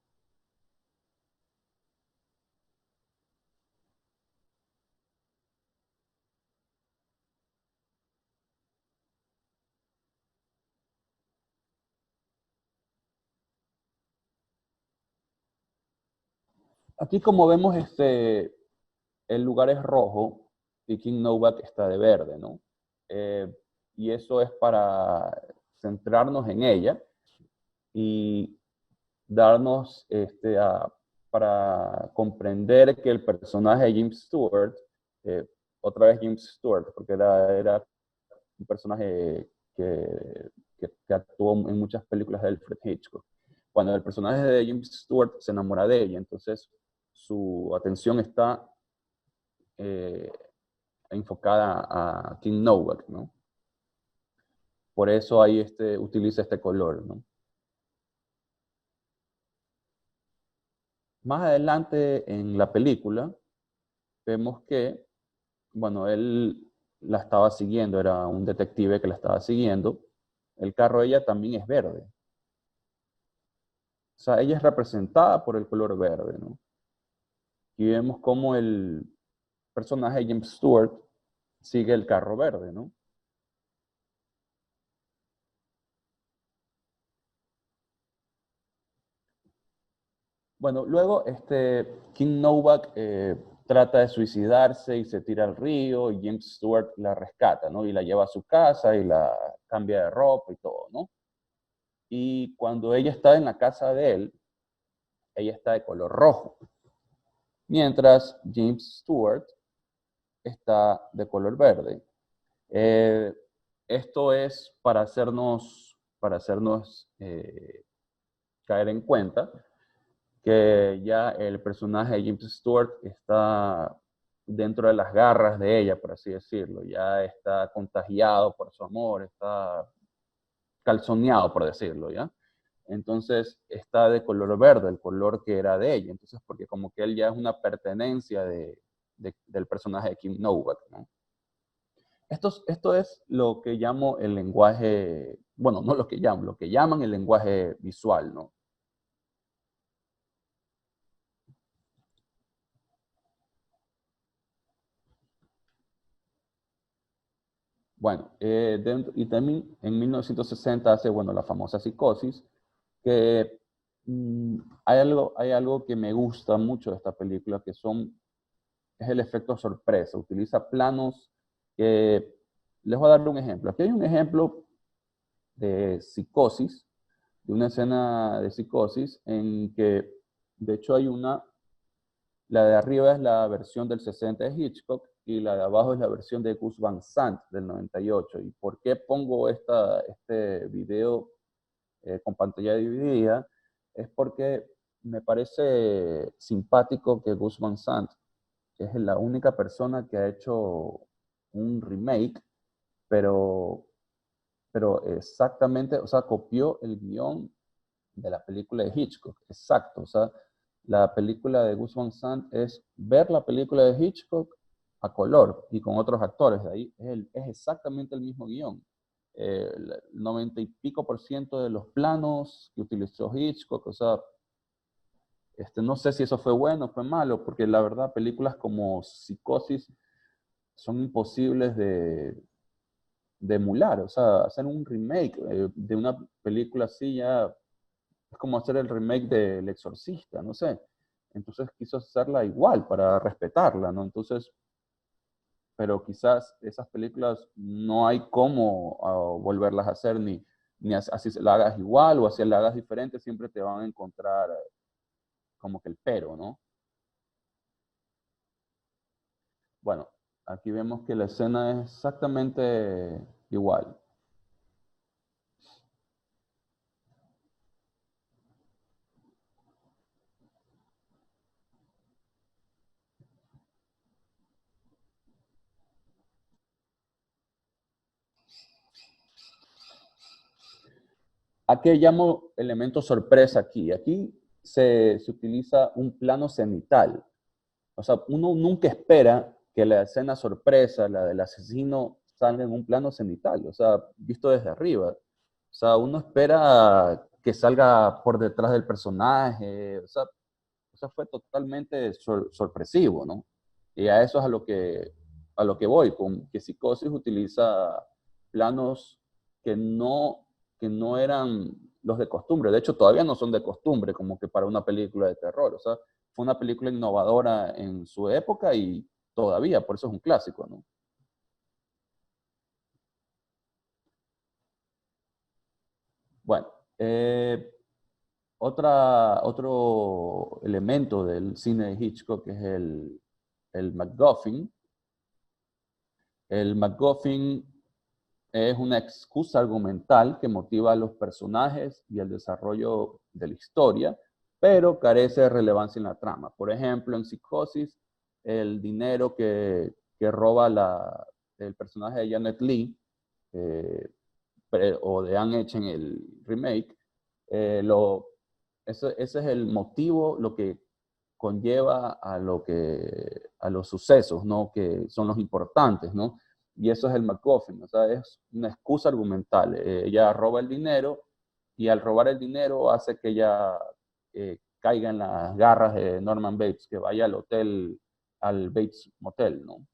Aquí, como vemos, el lugar es rojo y King Novak está de verde, ¿no? Y eso es para centrarnos en ella y darnos para comprender que el personaje de James Stewart, eh, otra vez James Stewart, porque era un personaje que actuó en muchas películas de Alfred Hitchcock. Cuando el personaje de James Stewart se enamora de ella, entonces su atención está eh, enfocada a King Novak, ¿no? Por eso ahí utiliza este color, ¿no? Más adelante en la película vemos que, bueno, él la estaba siguiendo, era un detective que la estaba siguiendo. El carro de ella también es verde. O sea, ella es representada por el color verde, ¿no? Y vemos cómo el personaje James Stewart sigue el carro verde, ¿no? Bueno, luego King Novak trata de suicidarse y se tira al río y James Stewart la rescata, ¿no? Y la lleva a su casa y la cambia de ropa y todo, ¿no? Y cuando ella está en la casa de él, ella está de color rojo, mientras James Stewart está de color verde. Eh, Esto es para hacernos caer en cuenta que ya el personaje de James Stewart está dentro de las garras de ella, por así decirlo. Ya está contagiado por su amor, está calzoneado, por decirlo, ¿ya? Entonces está de color verde, el color que era de ella. Entonces, porque como que él ya es una pertenencia del personaje de Kim Novak, ¿no? Esto es lo que llamo el lenguaje, bueno, no lo que llamo, lo que llaman el lenguaje visual, ¿no? Bueno, y también en 1960 hace, bueno, la famosa Psicosis, que hay algo que me gusta mucho de esta película, es el efecto sorpresa. Utiliza planos que, les voy a dar un ejemplo. Aquí hay un ejemplo de Psicosis, de una escena de Psicosis en que, de hecho, la de arriba es la versión del 60 de Hitchcock y la de abajo es la versión de Gus Van Sant del 98. ¿Y por qué pongo este video con pantalla dividida? Es porque me parece simpático que Gus Van Sant, que es la única persona que ha hecho un remake, pero, pero exactamente, o sea, copió el guión de la película de Hitchcock, exacto. O sea, la película de Gus Van Sant es ver la película de Hitchcock a color y con otros actores. De ahí es exactamente el mismo guión. El 90 y pico por ciento de los planos que utilizó Hitchcock, o sea, no sé si eso fue bueno o fue malo, porque la verdad películas como Psicosis son imposibles de emular, o sea, hacer un remake de una película así ya es como hacer el remake de El Exorcista, no sé. Entonces quiso hacerla igual para respetarla, ¿no? Entonces, pero quizás esas películas no hay cómo volverlas a hacer, ni así la hagas igual o así la hagas diferente, siempre te van a encontrar como que el pero, ¿no? Bueno, aquí vemos que la escena es exactamente igual. ¿A qué llamo elemento sorpresa aquí? Aquí se utiliza un plano cenital. O sea, uno nunca espera que la escena sorpresa, la del asesino, salga en un plano cenital, o sea, visto desde arriba. O sea, uno espera que salga por detrás del personaje, o sea fue totalmente sorpresivo, ¿no? Y a eso es a lo que voy, con que Psicosis utiliza planos que que no eran los de costumbre. De hecho, todavía no son de costumbre, como que para una película de terror. O sea, fue una película innovadora en su época y todavía, por eso es un clásico, ¿no? Bueno, otro elemento del cine de Hitchcock es el MacGuffin. El MacGuffin es una excusa argumental que motiva a los personajes y el desarrollo de la historia, pero carece de relevancia en la trama. Por ejemplo, en Psicosis, el dinero que roba el personaje de Janet Leigh, eh, o de Anne Heche en el remake, eh, lo, ese es el motivo, lo que conlleva a los sucesos, ¿no? Que son los importantes, ¿no? Y eso es el MacGuffin, o sea, es una excusa argumental. Ella roba el dinero y al robar el dinero hace que ella caiga en las garras de Norman Bates, que vaya al hotel, al Bates Motel, ¿no?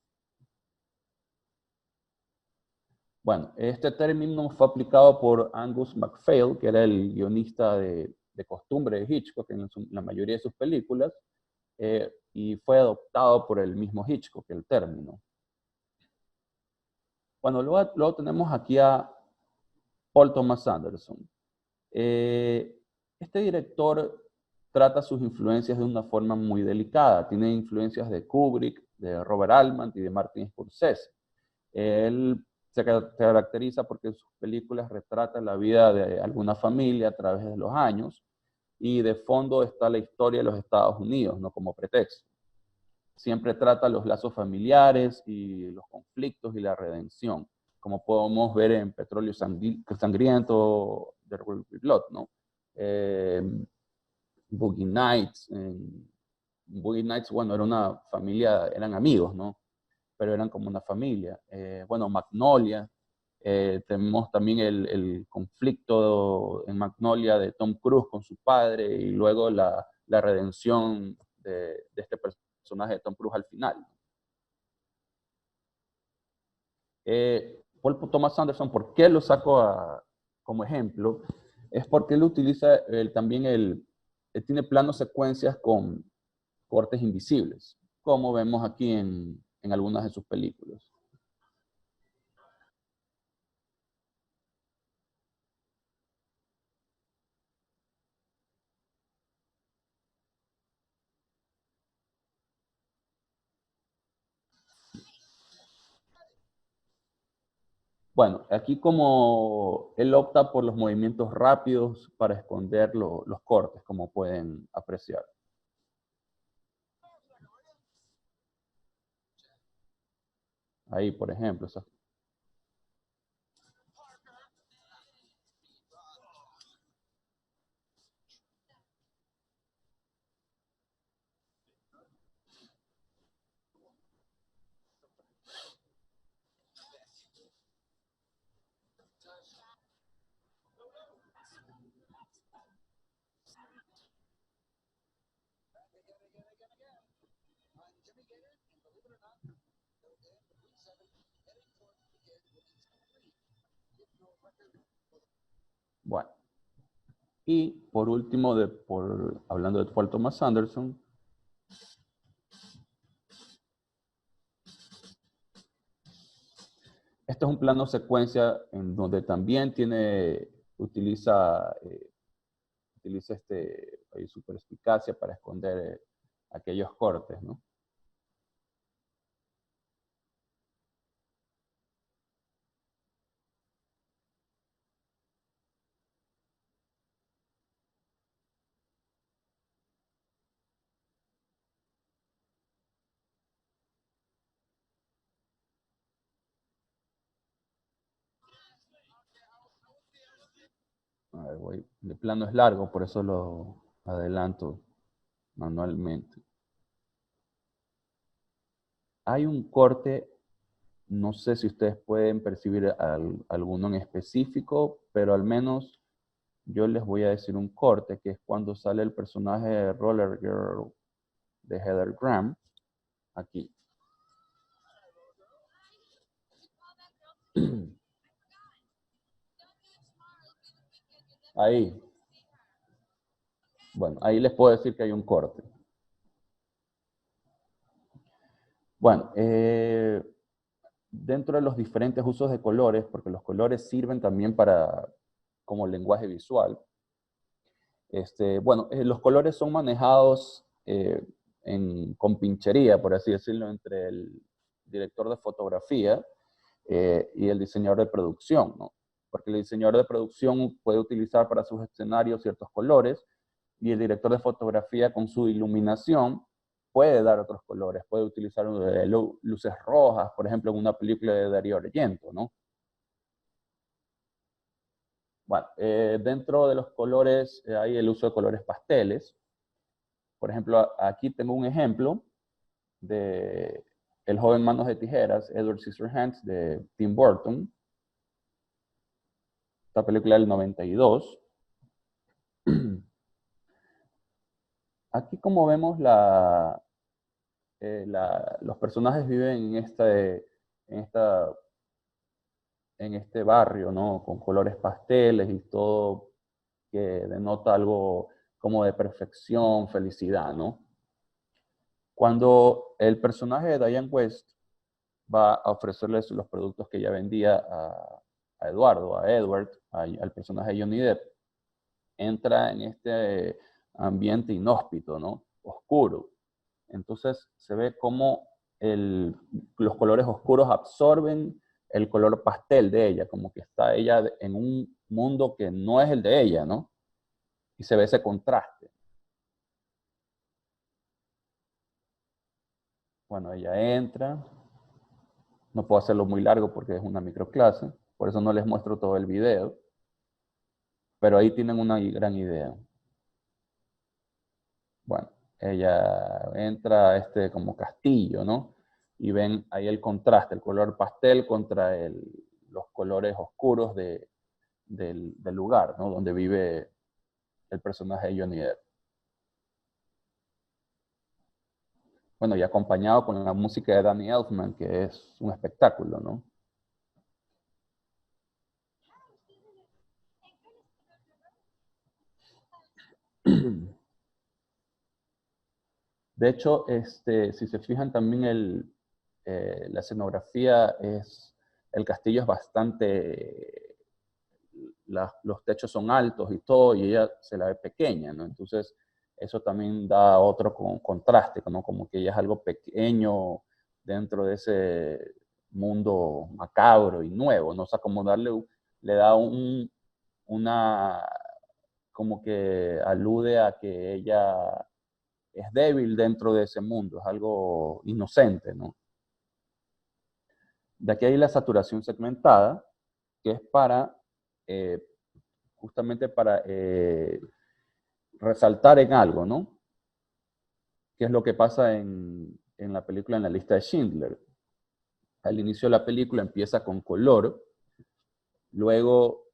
Bueno, este término fue aplicado por Angus MacPhail, que era el guionista de costumbre de Hitchcock en la mayoría de sus películas, y fue adoptado por el mismo Hitchcock, el término. Bueno, luego tenemos aquí a Paul Thomas Anderson. Este director trata sus influencias de una forma muy delicada. Tiene influencias de Kubrick, de Robert Altman y de Martin Scorsese. Él se caracteriza porque sus películas retratan la vida de alguna familia a través de los años y de fondo está la historia de los Estados Unidos, no como pretexto. Siempre trata los lazos familiares y los conflictos y la redención, como podemos ver en Petróleo Sangriento de Ruby Blood, ¿no? Eh, Boogie Nights, Boogie Nights, bueno, era una familia, eran amigos, ¿no? Pero eran como una familia. Bueno, Magnolia, tenemos también el conflicto en Magnolia de Tom Cruise con su padre y luego la redención de este personaje de Tom Cruise al final. Paul Thomas Anderson, ¿por qué lo saco como ejemplo? Es porque él utiliza también él tiene planos secuencias con cortes invisibles, como vemos aquí en algunas de sus películas. Bueno, aquí como él opta por los movimientos rápidos para esconder los cortes, como pueden apreciar. Ahí, por ejemplo. Bueno, y por último, hablando de Paul Thomas Anderson, este es un plano secuencia en donde también utiliza su perspicacia para esconder aquellos cortes, ¿no? A ver, el plano es largo, por eso lo adelanto manualmente. Hay un corte, no sé si ustedes pueden percibir alguno en específico, pero al menos yo les voy a decir un corte, que es cuando sale el personaje de Roller Girl de Heather Graham, aquí. Ahí. Bueno, ahí les puedo decir que hay un corte. Bueno, dentro de los diferentes usos de colores, porque los colores sirven también como lenguaje visual. Bueno, los colores son manejados con pinchería, por así decirlo, entre el director de fotografía y el diseñador de producción, ¿no? Porque el diseñador de producción puede utilizar para sus escenarios ciertos colores y el director de fotografía con su iluminación puede dar otros colores, puede utilizar luces rojas, por ejemplo, en una película de Darío Argento, ¿no? Bueno, dentro de los colores hay el uso de colores pasteles. Por ejemplo, aquí tengo un ejemplo de El joven manos de tijeras, Edward Scissorhands, de Tim Burton. Esta película del 92. Aquí, como vemos, los personajes viven en este barrio, ¿no? Con colores pasteles y todo que denota algo como de perfección, felicidad, ¿no? Cuando el personaje de Diane West va a ofrecerles los productos que ella vendía a Eduardo, a Edward, al personaje de Johnny Depp, entra en este ambiente inhóspito, ¿no? Oscuro. Entonces se ve cómo los colores oscuros absorben el color pastel de ella, como que está ella en un mundo que no es el de ella, ¿no? Y se ve ese contraste. Bueno, ella entra, no puedo hacerlo muy largo porque es una microclase, por eso no les muestro todo el video, pero ahí tienen una gran idea. Bueno, ella entra a este como castillo, ¿no? Y ven ahí el contraste, el color pastel contra los colores oscuros del lugar, ¿no? Donde vive el personaje de Johnny Depp. Bueno, y acompañado con la música de Danny Elfman, que es un espectáculo, ¿no? De hecho, si se fijan también la escenografía el castillo es bastante, los techos son altos y todo, y ella se la ve pequeña, ¿no? Entonces, eso también da otro contraste, ¿no? Como que ella es algo pequeño dentro de ese mundo macabro y nuevo, ¿no? O sea, como le da como que alude a que ella es débil dentro de ese mundo, es algo inocente, ¿no? De aquí hay la saturación segmentada, que es justamente para resaltar en algo, ¿no? ¿Qué es lo que pasa en la película En la lista de Schindler? Al inicio de la película empieza con color, luego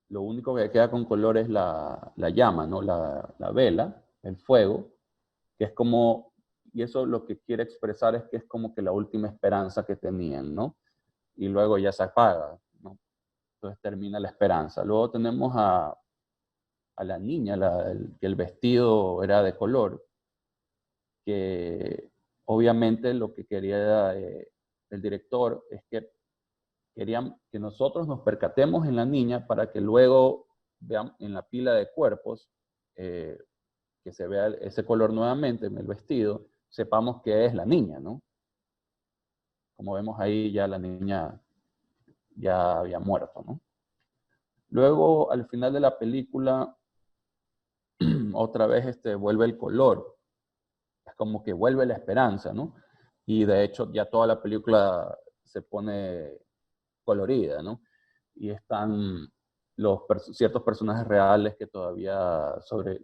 lo único que queda con color es la llama, ¿no? La vela, el fuego, que es como, y eso lo que quiere expresar es que es como que la última esperanza que tenían, ¿no? Y luego ya se apaga, ¿no? Entonces termina la esperanza. Luego tenemos a la niña, que el vestido era de color, que obviamente lo que quería el director es que querían que nosotros nos percatemos en la niña para que luego vean en la pila de cuerpos eh, que se vea ese color nuevamente en el vestido, sepamos que es la niña, ¿no? Como vemos ahí, ya la niña ya había muerto, ¿no? Luego, al final de la película, otra vez vuelve el color. Es como que vuelve la esperanza, ¿no? Y de hecho, ya toda la película se pone colorida, ¿no? Y están ciertos personajes reales que todavía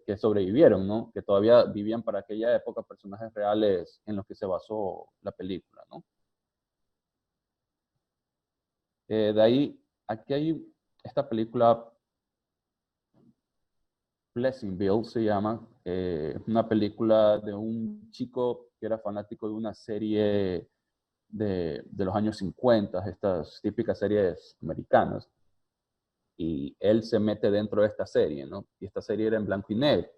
que sobrevivieron, ¿no? Que todavía vivían para aquella época, personajes reales en los que se basó la película, ¿no? De ahí, aquí hay esta película, Pleasantville se llama, una película de un chico que era fanático de una serie de los años 50, estas típicas series americanas, y él se mete dentro de esta serie, ¿no? Y esta serie era en blanco y negro.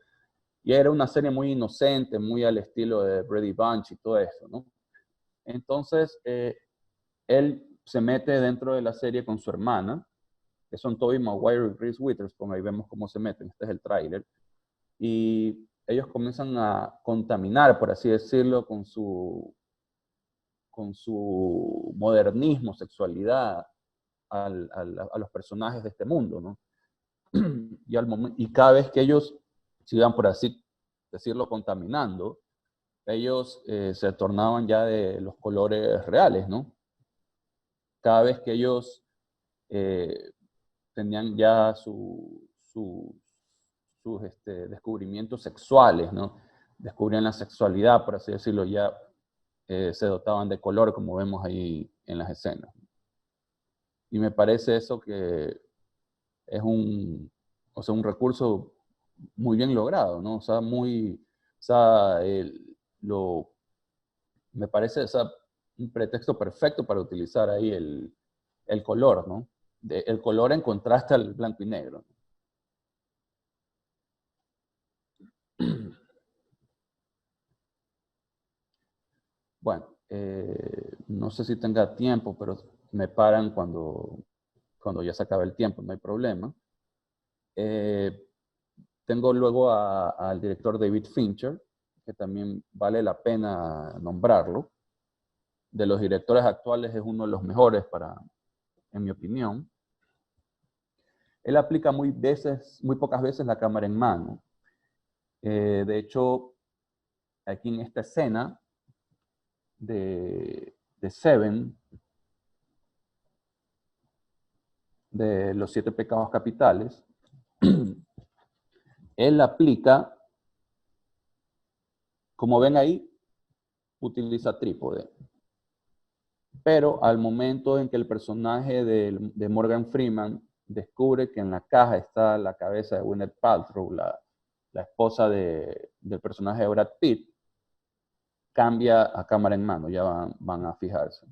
Y era una serie muy inocente, muy al estilo de Brady Bunch y todo eso, ¿no? Entonces, él se mete dentro de la serie con su hermana, que son Tobey Maguire y Reese Witherspoon, ahí vemos cómo se meten, este es el tráiler, y ellos comienzan a contaminar, por así decirlo, con su modernismo, sexualidad, a los personajes de este mundo, ¿no? Y cada vez que ellos sigan, por así decirlo, contaminando, ellos se tornaban ya de los colores reales, ¿no? Cada vez que ellos eh, tenían ya sus descubrimientos sexuales, ¿no? Descubrían la sexualidad, por así decirlo, ya se dotaban de color, como vemos ahí en las escenas. Y me parece eso que es un recurso muy bien logrado, ¿no? O sea, me parece un pretexto perfecto para utilizar ahí el color, ¿no? El color en contraste al blanco y negro. Bueno, no sé si tenga tiempo, pero me paran cuando ya se acaba el tiempo, no hay problema. Tengo luego al director David Fincher, que también vale la pena nombrarlo. De los directores actuales es uno de los mejores en mi opinión. Él aplica muy pocas veces la cámara en mano. De hecho, aquí en esta escena de Seven, de los 7 pecados capitales, él aplica, como ven ahí, utiliza trípode. Pero al momento en que el personaje de Morgan Freeman descubre que en la caja está la cabeza de Gwyneth Paltrow, la esposa del personaje de Brad Pitt, cambia a cámara en mano, ya van a fijarse.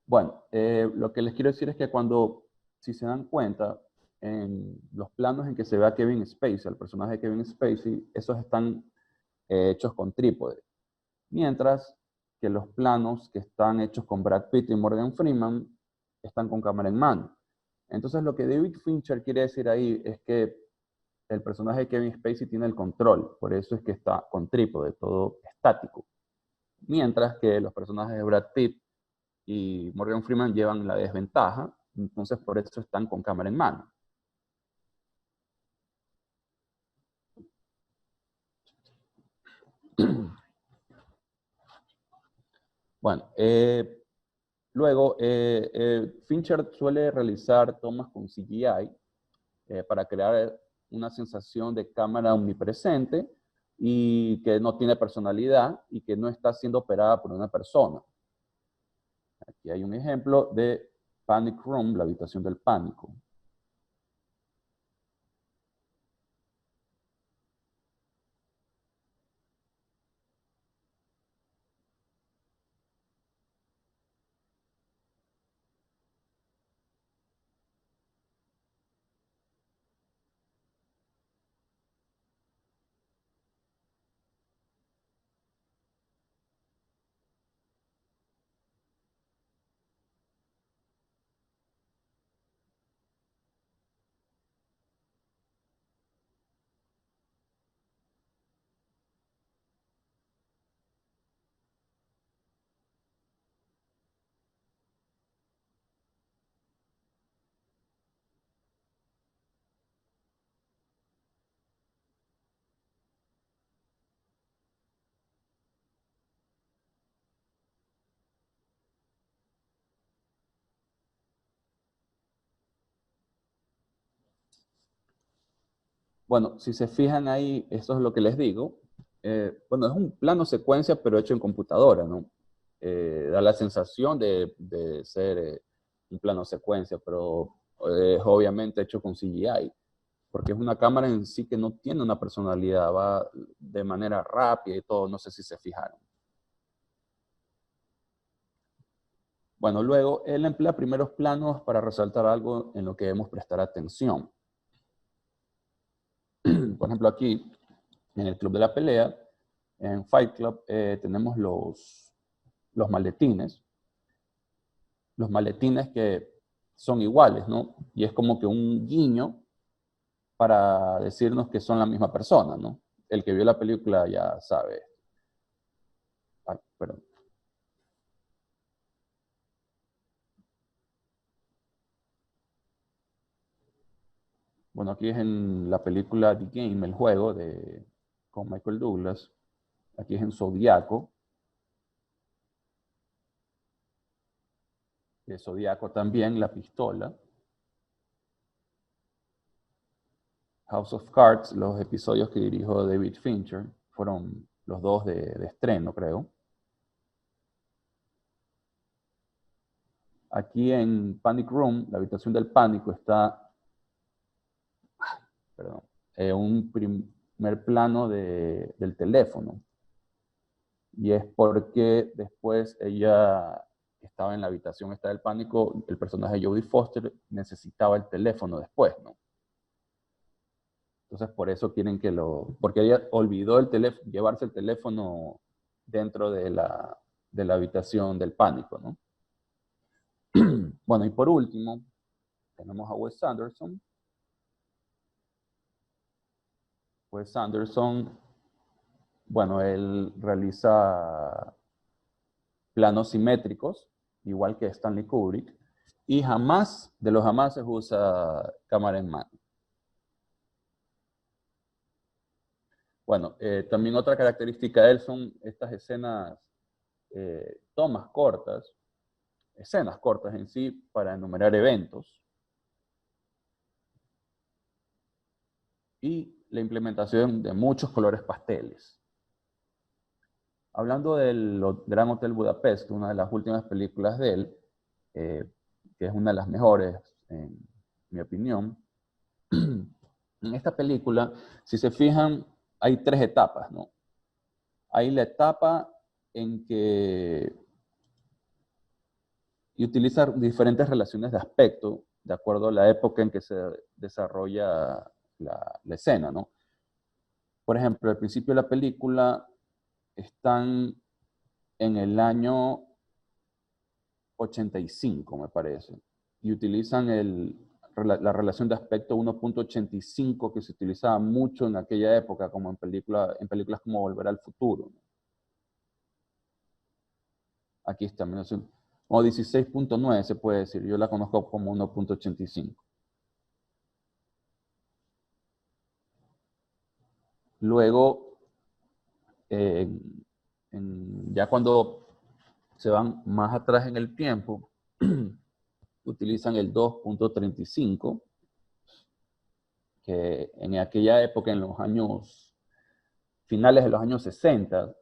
Bueno, lo que les quiero decir es que si se dan cuenta, en los planos en que se ve a Kevin Spacey, el personaje de Kevin Spacey, esos están hechos con trípode. Mientras que los planos que están hechos con Brad Pitt y Morgan Freeman están con cámara en mano. Entonces lo que David Fincher quiere decir ahí es que el personaje de Kevin Spacey tiene el control, por eso es que está con trípode, todo estático. Mientras que los personajes de Brad Pitt y Morgan Freeman llevan la desventaja, entonces por eso están con cámara en mano. Bueno, luego Fincher suele realizar tomas con CGI para crear una sensación de cámara omnipresente y que no tiene personalidad y que no está siendo operada por una persona. Aquí hay un ejemplo de Panic Room, la habitación del pánico. Bueno, si se fijan ahí, esto es lo que les digo. Bueno, es un plano secuencia, pero hecho en computadora, ¿no? Da la sensación de ser un plano secuencia, pero es obviamente hecho con CGI, porque es una cámara en sí que no tiene una personalidad, va de manera rápida y todo, no sé si se fijaron. Bueno, luego él emplea primeros planos para resaltar algo en lo que debemos prestar atención. Por ejemplo, aquí, en el Club de la Pelea, en Fight Club, tenemos los maletines. Los maletines que son iguales, ¿no? Y es como que un guiño para decirnos que son la misma persona, ¿no? El que vio la película ya sabe. Ay, perdón. Bueno, aquí es en la película The Game, el juego, con Michael Douglas. Aquí es en Zodiaco. De Zodiaco también, la pistola. House of Cards, los episodios que dirigió David Fincher, fueron los dos de estreno, creo. Aquí en Panic Room, la habitación del pánico, está, perdón, un primer plano del teléfono. Y es porque después ella estaba en la habitación esta del pánico, el personaje de Jodie Foster necesitaba el teléfono después, ¿no? Entonces por eso quieren porque ella olvidó el teléfono, llevarse el teléfono dentro de la habitación del pánico, ¿no? Bueno, y por último, tenemos a Wes Anderson. Wes Anderson, bueno, él realiza planos simétricos, igual que Stanley Kubrick, y jamás, de los jamases, usa cámara en mano. Bueno, también otra característica de él son estas tomas cortas, escenas cortas en sí, para enumerar eventos. Y la implementación de muchos colores pasteles. Hablando del Gran Hotel Budapest, una de las últimas películas de él, que es una de las mejores, en mi opinión, en esta película, si se fijan, hay tres etapas, ¿no? Hay la etapa en que utiliza diferentes relaciones de aspecto, de acuerdo a la época en que se desarrolla la escena, ¿no? Por ejemplo, al principio de la película están en el año 85, me parece, y utilizan la relación de aspecto 1.85 que se utilizaba mucho en aquella época, como en películas como Volver al Futuro. Aquí está, o 16.9 se puede decir, yo la conozco como 1.85. Luego, ya cuando se van más atrás en el tiempo, utilizan el 2.35, que en aquella época, en los años, finales de los años 60,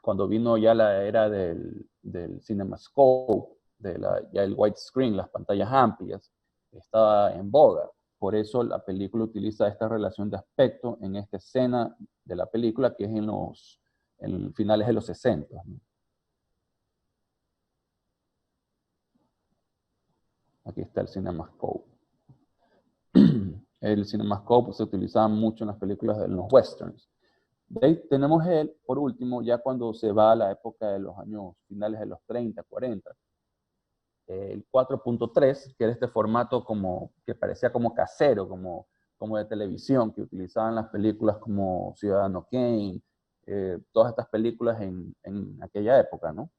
cuando vino ya la era del CinemaScope, ya el widescreen, las pantallas amplias, estaba en boga. Por eso la película utiliza esta relación de aspecto en esta escena de la película, que es en finales de los 60. ¿No? Aquí está el CinemaScope. El CinemaScope se utilizaba mucho en las películas de los westerns. De ahí tenemos por último, ya cuando se va a la época de los años finales de los 30, 40, el 4.3, que era este formato que parecía como casero, como de televisión, que utilizaban las películas como Ciudadano Kane, todas estas películas en aquella época, ¿no?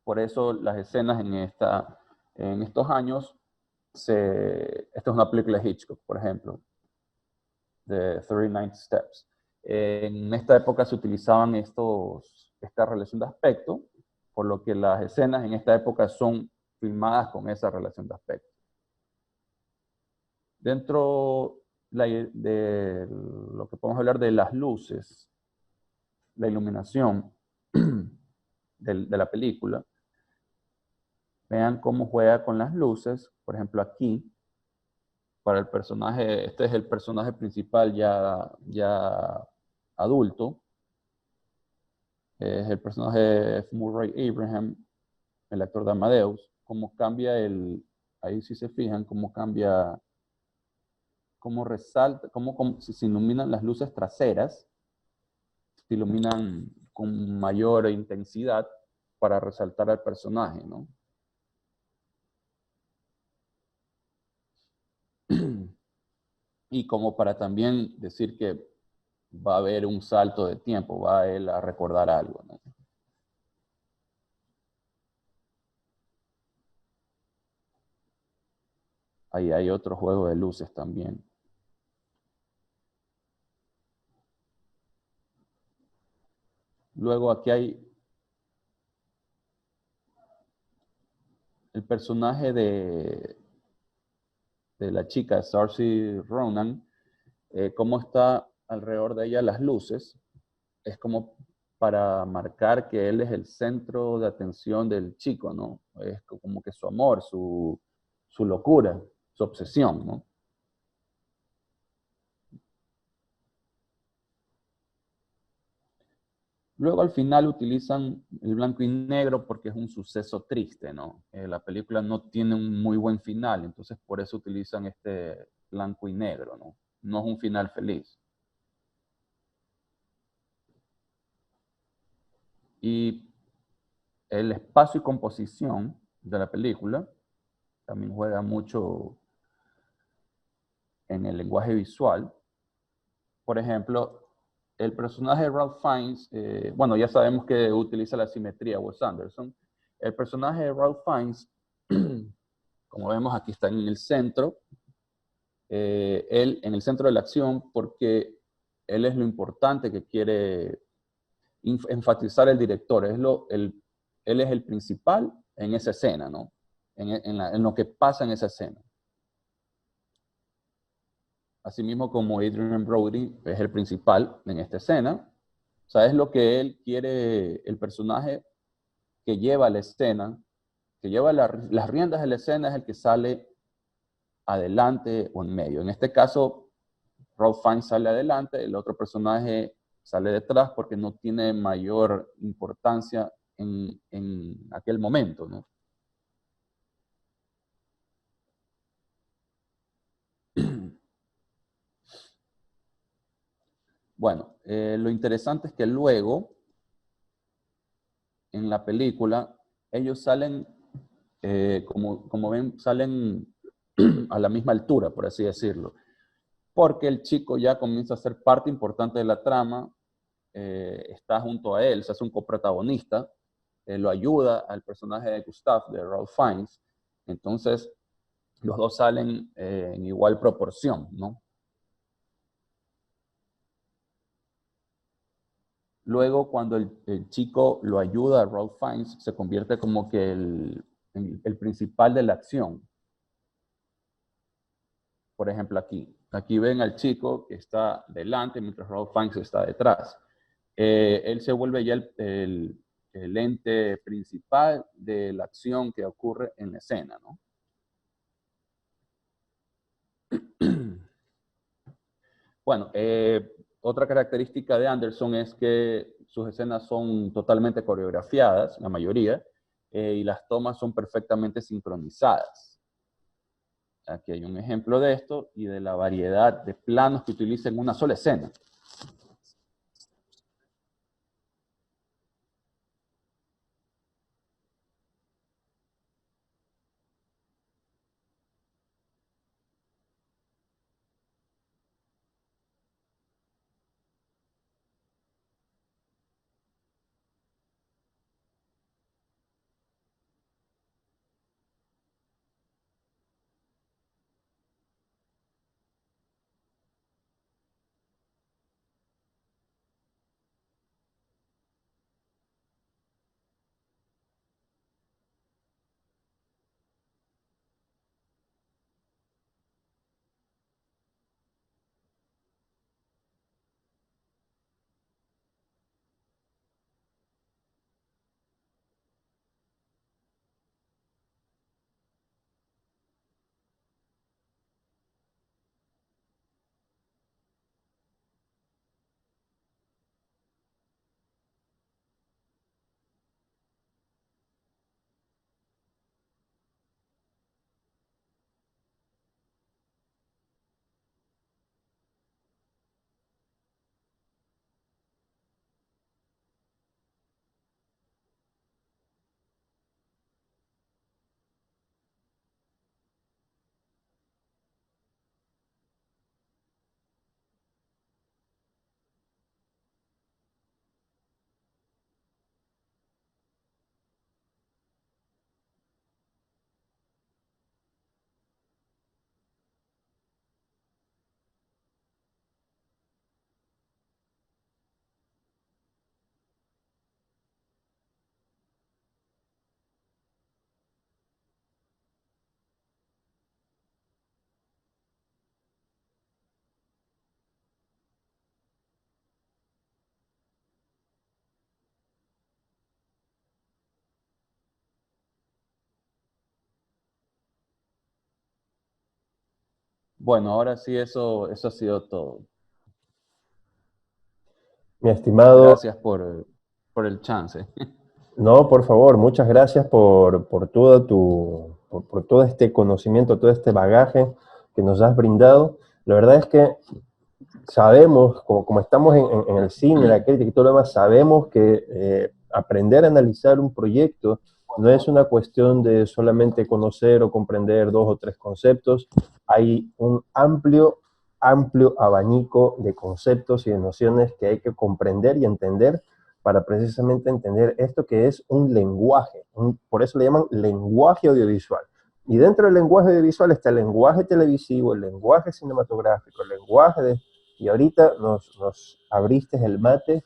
Por eso las escenas en estos años, esta es una película de Hitchcock, por ejemplo, de 39 Steps. En esta época se utilizaban esta relación de aspecto, por lo que las escenas en esta época son filmadas con esa relación de aspecto. Dentro de lo que podemos hablar de las luces, la iluminación de la película, vean cómo juega con las luces. Por ejemplo, aquí, para el personaje, este es el personaje principal ya adulto, es el personaje F. Murray Abraham, el actor de Amadeus, cómo cambia ahí si se fijan, cómo cambia, cómo resalta, cómo se iluminan las luces traseras, se iluminan con mayor intensidad para resaltar al personaje, ¿no? Y como para también decir que va a haber un salto de tiempo, va él a recordar algo, ¿no? Ahí hay otro juego de luces también. Luego aquí hay el personaje de la chica, Saoirse Ronan, cómo está alrededor de ella las luces, es como para marcar que él es el centro de atención del chico, ¿no? Es como que su amor, su locura, su obsesión, ¿no? Luego al final utilizan el blanco y negro porque es un suceso triste, ¿no? La película no tiene un muy buen final, entonces por eso utilizan este blanco y negro, ¿no? No es un final feliz. Y el espacio y composición de la película también juega mucho en el lenguaje visual. Por ejemplo, el personaje de Ralph Fiennes, bueno, ya sabemos que utiliza la simetría Wes Anderson. El personaje de Ralph Fiennes, como vemos aquí, está en el centro. Él en el centro de la acción porque él es lo importante que quiere enfatizar el director. Él es el principal en esa escena, ¿no? En lo que pasa en esa escena. Asimismo como Adrien Brody es el principal en esta escena. O sea, es lo que él quiere, el personaje que lleva la escena, que lleva las riendas de la escena, es el que sale adelante o en medio. En este caso, Ralph Fiennes sale adelante, el otro personaje sale detrás porque no tiene mayor importancia en aquel momento, ¿no? Bueno, lo interesante es que luego, en la película, ellos salen, como ven, salen a la misma altura, por así decirlo. Porque el chico ya comienza a ser parte importante de la trama, está junto a él, se hace un coprotagonista, lo ayuda al personaje de Gustav, de Ralph Fiennes. Entonces, los dos salen en igual proporción, ¿no? Luego, cuando el chico lo ayuda a Ralph Fiennes, se convierte como que el principal de la acción. Por ejemplo, aquí ven al chico que está delante mientras Ralph Fiennes está detrás. Él se vuelve ya el ente principal de la acción que ocurre en la escena, ¿no? Bueno, otra característica de Anderson es que sus escenas son totalmente coreografiadas, la mayoría, y las tomas son perfectamente sincronizadas. Aquí hay un ejemplo de esto y de la variedad de planos que utiliza en una sola escena. Bueno, ahora sí, eso ha sido todo. Mi estimado, Gracias por el chance. no, por favor, muchas gracias por todo por todo este conocimiento, todo este bagaje que nos has brindado. La verdad es que sabemos, como estamos en el cine, la crítica y todo lo demás, sabemos que aprender a analizar un proyecto no es una cuestión de solamente conocer o comprender dos o tres conceptos. Hay un amplio abanico de conceptos y de nociones que hay que comprender y entender para precisamente entender esto que es un lenguaje. Por eso le llaman lenguaje audiovisual. Y dentro del lenguaje audiovisual está el lenguaje televisivo, el lenguaje cinematográfico, el lenguaje de... Y ahorita nos abriste el mate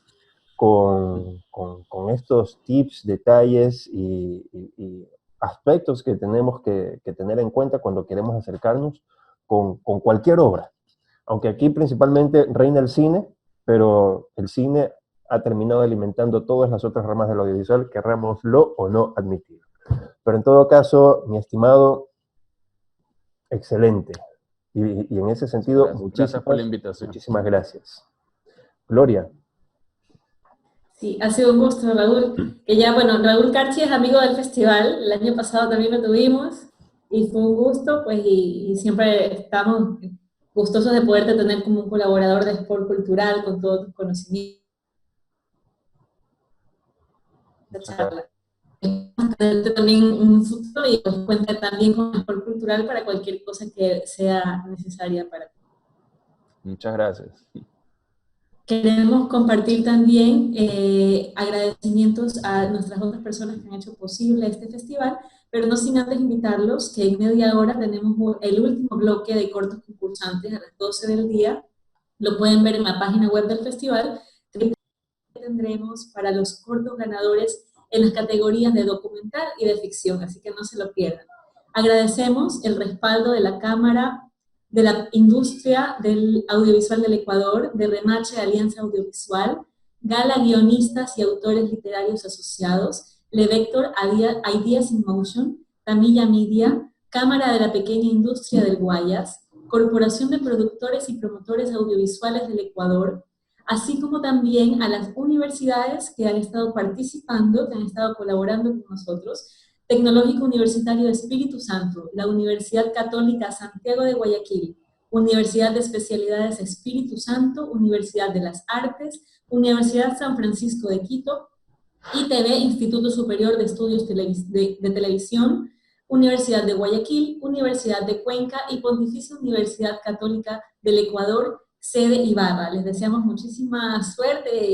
con estos tips, detalles y aspectos que tenemos que tener en cuenta cuando queremos acercarnos con cualquier obra. Aunque aquí principalmente reina el cine, pero el cine ha terminado alimentando todas las otras ramas del audiovisual, querrámoslo o no admitir. Pero en todo caso, mi estimado, excelente. Y en ese sentido, Gracias por la invitación. muchísimas gracias. Gloria. Sí, ha sido un gusto, Raúl. Que ya, bueno, Raúl Carchi es amigo del festival, el año pasado también lo tuvimos y fue un gusto, pues, y siempre estamos gustosos de poderte tener como un colaborador de Sport Cultural con todos tus conocimientos. Muchas Charla. también un futuro y pues cuenta también con Sport Cultural para cualquier cosa que sea necesaria para ti. Muchas gracias. Queremos compartir también agradecimientos a nuestras otras personas que han hecho posible este festival, pero no sin antes invitarlos que en media hora tenemos el último bloque de cortos concursantes a las 12 del día. Lo pueden ver en la página web del festival. Tendremos para los cortos ganadores en las categorías de documental y de ficción, así que no se lo pierdan. Agradecemos el respaldo de la Cámara de la Industria del Audiovisual del Ecuador, de Remache Alianza Audiovisual, Gala Guionistas y Autores Literarios Asociados, Levector Ideas in Motion, Tamilla Media, Cámara de la Pequeña Industria del Guayas, Corporación de Productores y Promotores Audiovisuales del Ecuador, así como también a las universidades que han estado participando, que han estado colaborando con nosotros, Tecnológico Universitario de Espíritu Santo, la Universidad Católica Santiago de Guayaquil, Universidad de Especialidades Espíritu Santo, Universidad de las Artes, Universidad San Francisco de Quito, ITV, Instituto Superior de Estudios de Televisión, Universidad de Guayaquil, Universidad de Cuenca y Pontificia Universidad Católica del Ecuador, sede Ibarra. Les deseamos muchísima suerte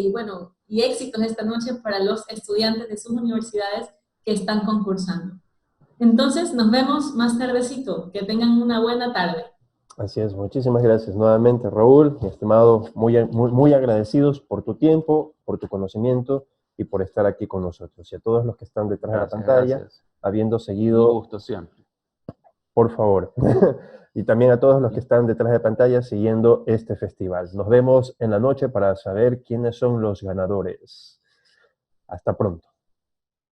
y éxitos esta noche para los estudiantes de sus universidades que están concursando. Entonces, nos vemos más tardecito. Que tengan una buena tarde. Así es, muchísimas gracias nuevamente, Raúl, mi estimado, muy agradecidos por tu tiempo, por tu conocimiento y por estar aquí con nosotros. Y a todos los que están detrás de la pantalla, habiendo seguido... Un gusto siempre. Por favor. Y también a todos los que están detrás de pantalla siguiendo este festival. Nos vemos en la noche para saber quiénes son los ganadores. Hasta pronto.